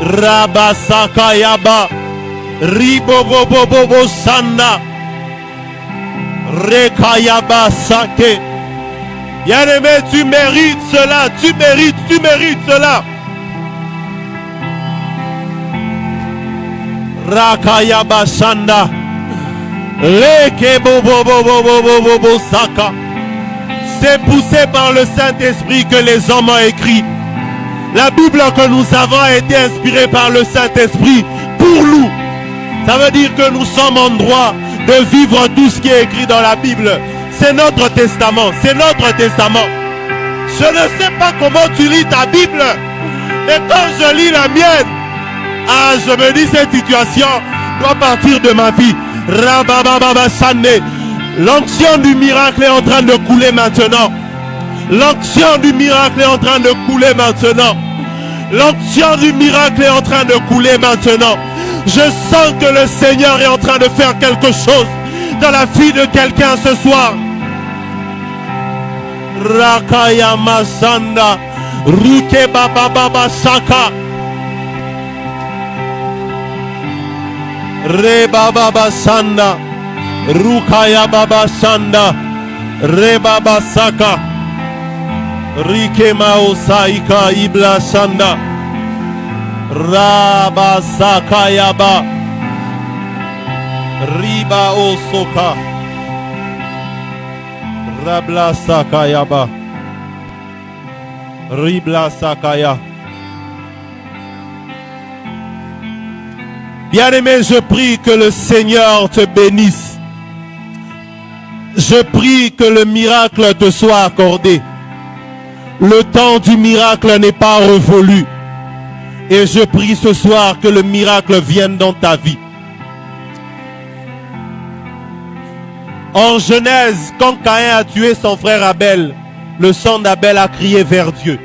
Rabasaka Yaba, Ribobobobobo Sanda, Rekayaba Sake. Bien-aimé, tu mérites cela, tu mérites cela. Rakayaba Shanda, Leke Bobo Bobo Bobo Bobo Saka. C'est poussé par le Saint-Esprit que les hommes ont écrit. La Bible que nous avons a été inspirée par le Saint-Esprit pour nous. Ça veut dire que nous sommes en droit de vivre tout ce qui est écrit dans la Bible. C'est notre testament, c'est notre testament. Je ne sais pas comment tu lis ta Bible, mais quand je lis la mienne, je me dis cette situation doit partir de ma vie. Rabababa Sane. L'onction du miracle est en train de couler maintenant. L'onction du miracle est en train de couler maintenant. L'onction du miracle est en train de couler maintenant. Je sens que le Seigneur est en train de faire quelque chose dans la vie de quelqu'un ce soir. Rakaya Masanda, Ruke Baba Baba Saka, Reba Baba Sanda, Rukaya Baba Sanda, Reba Baba Saka, Rike Mao Saika Ibla Sanda, Raba Saka Yaba, Riba Osoka, Rabla Saka Yaba, Ribla Sakaya. Bien-aimé, je prie que le Seigneur te bénisse. Je prie que le miracle te soit accordé. Le temps du miracle n'est pas révolu. Et je prie ce soir que le miracle vienne dans ta vie. En Genèse, quand Caïn a tué son frère Abel, le sang d'Abel a crié vers Dieu.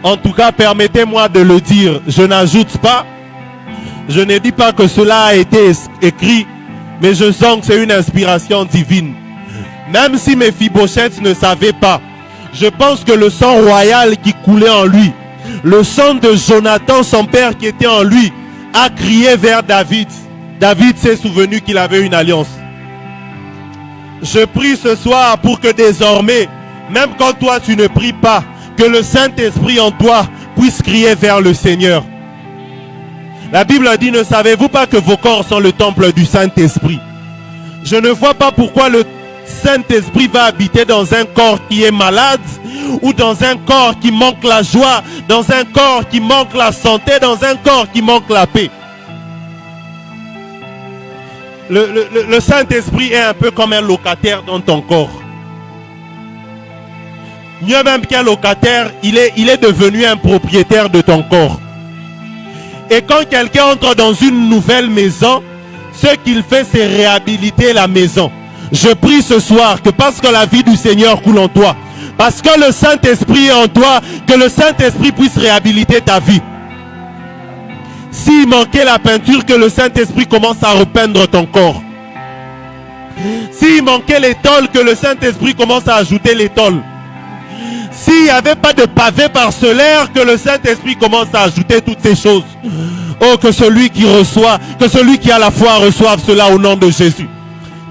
En tout cas, permettez-moi de le dire. Je n'ajoute pas. Je ne dis pas que cela a été écrit, mais je sens que c'est une inspiration divine. Même si Méphibosheth ne savait pas, je pense que le sang royal qui coulait en lui, le sang de Jonathan, son père qui était en lui, a crié vers David. David s'est souvenu qu'il avait une alliance. Je prie ce soir pour que désormais, même quand toi tu ne pries pas, que le Saint-Esprit en toi puisse crier vers le Seigneur. La Bible dit, ne savez-vous pas que vos corps sont le temple du Saint-Esprit? Je ne vois pas pourquoi le Saint-Esprit va habiter dans un corps qui est malade, ou dans un corps qui manque la joie, dans un corps qui manque la santé, dans un corps qui manque la paix. Le Saint-Esprit est un peu comme un locataire dans ton corps. Mieux même qu'un locataire, il est devenu un propriétaire de ton corps. Et quand quelqu'un entre dans une nouvelle maison, ce qu'il fait, c'est réhabiliter la maison. Je prie ce soir que parce que la vie du Seigneur coule en toi, parce que le Saint-Esprit est en toi, que le Saint-Esprit puisse réhabiliter ta vie. S'il manquait la peinture, que le Saint-Esprit commence à repeindre ton corps. S'il manquait l'étole, que le Saint-Esprit commence à ajouter l'étole. S'il n'y avait pas de pavé parcellaire, que le Saint-Esprit commence à ajouter toutes ces choses. Oh, que celui qui reçoit, que celui qui a la foi reçoive cela au nom de Jésus.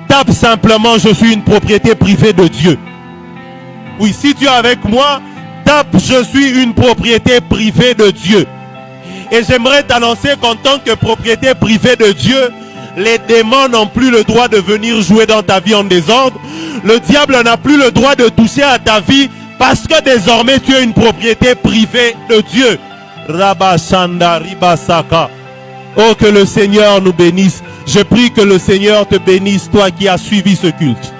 Tape simplement, je suis une propriété privée de Dieu. Oui, si tu es avec moi, tape, je suis une propriété privée de Dieu. Et j'aimerais t'annoncer qu'en tant que propriété privée de Dieu, les démons n'ont plus le droit de venir jouer dans ta vie en désordre. Le diable n'a plus le droit de toucher à ta vie parce que désormais tu es une propriété privée de Dieu. Rabashanda Ribasaka. Oh, que le Seigneur nous bénisse. Je prie que le Seigneur te bénisse, toi qui as suivi ce culte.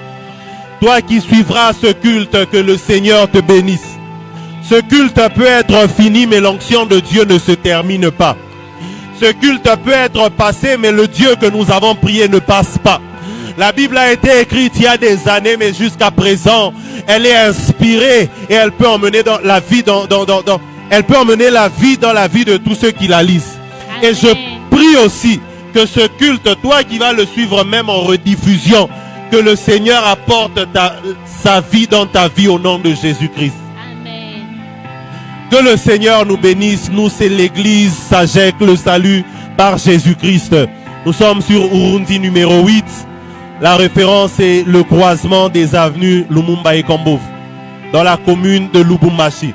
Toi qui suivras ce culte, que le Seigneur te bénisse. Ce culte peut être fini, mais l'onction de Dieu ne se termine pas. Ce culte peut être passé, mais le Dieu que nous avons prié ne passe pas. La Bible a été écrite il y a des années, mais jusqu'à présent, elle est inspirée et elle peut emmener dans la vie, elle peut emmener la vie dans la vie de tous ceux qui la lisent. Amen. Et je prie aussi que ce culte, toi qui vas le suivre même en rediffusion, que le Seigneur apporte sa vie dans ta vie au nom de Jésus-Christ. Que le Seigneur nous bénisse. Nous, c'est l'église Sagek, le salut par Jésus-Christ. Nous sommes sur Urundi numéro 8. La référence est le croisement des avenues Lumumba et Kambov, dans la commune de Lubumbashi.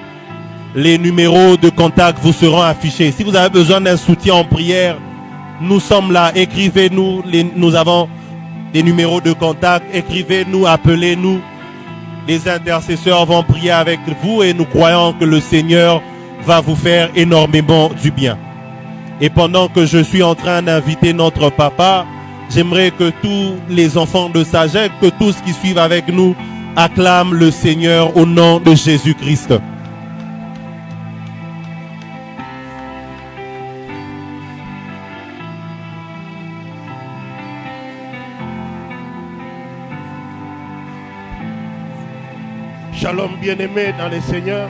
Les numéros de contact vous seront affichés. Si vous avez besoin d'un soutien en prière, nous sommes là. Écrivez-nous. Nous avons des numéros de contact. Écrivez-nous, appelez-nous. Les intercesseurs vont prier avec vous et nous croyons que le Seigneur va vous faire énormément du bien. Et pendant que je suis en train d'inviter notre papa, j'aimerais que tous les enfants de Sagek, que tous qui suivent avec nous, acclament le Seigneur au nom de Jésus-Christ. Shalom bien-aimés dans le Seigneur.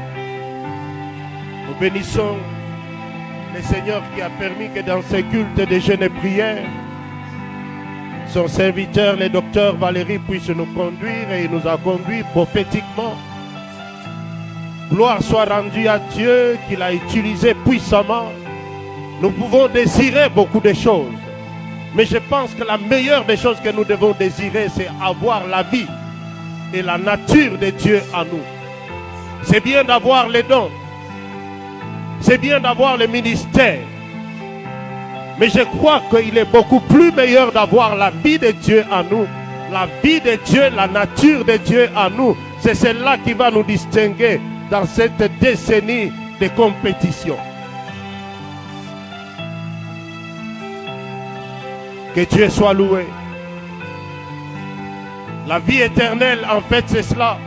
Nous bénissons le Seigneur qui a permis que dans ce culte de jeûne et prière, son serviteur, le docteur Valérie, puisse nous conduire et il nous a conduits prophétiquement. Gloire soit rendue à Dieu qui l'a utilisé puissamment. Nous pouvons désirer beaucoup de choses, mais je pense que la meilleure des choses que nous devons désirer, c'est avoir la vie et la nature de Dieu en nous. C'est bien d'avoir les dons, c'est bien d'avoir le ministère, mais je crois qu'il est beaucoup plus meilleur d'avoir la vie de Dieu en nous. La vie de Dieu, la nature de Dieu en nous, c'est celle-là qui va nous distinguer dans cette décennie de compétition. Que Dieu soit loué. La vie éternelle, en fait, c'est cela.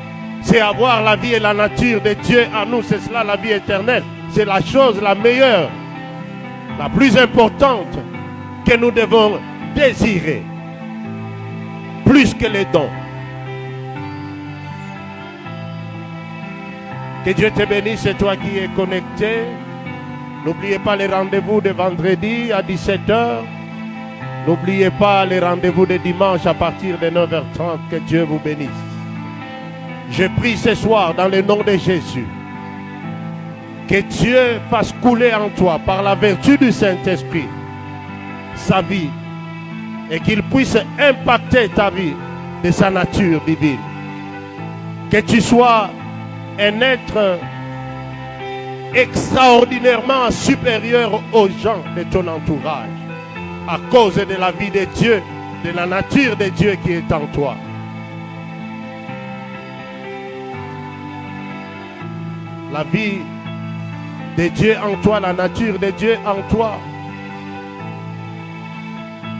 C'est avoir la vie et la nature de Dieu en nous. C'est cela, la vie éternelle. C'est la chose la meilleure, la plus importante que nous devons désirer. Plus que les dons. Que Dieu te bénisse, c'est toi qui es connecté. N'oubliez pas les rendez-vous de vendredi à 17h. N'oubliez pas les rendez-vous de dimanche à partir de 9h30. Que Dieu vous bénisse. Je prie ce soir dans le nom de Jésus. Que Dieu fasse couler en toi par la vertu du Saint-Esprit sa vie et qu'il puisse impacter ta vie de sa nature divine. Que tu sois un être extraordinairement supérieur aux gens de ton entourage à cause de la vie de Dieu, de la nature de Dieu qui est en toi. La vie de Dieu en toi, la nature de Dieu en toi,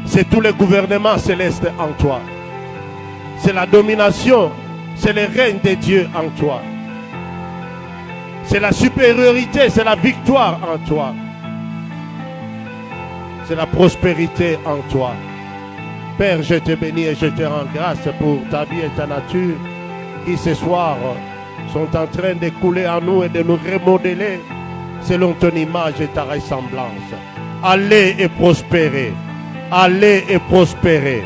c'est tout le gouvernement céleste en toi. C'est la domination, c'est le règne de Dieu en toi. C'est la supériorité, c'est la victoire en toi. C'est la prospérité en toi. Père, je te bénis et je te rends grâce pour ta vie et ta nature qui ce soir sont en train de couler en nous et de nous remodeler selon ton image et ta ressemblance. Allez et prospérez. Allez et prospérez.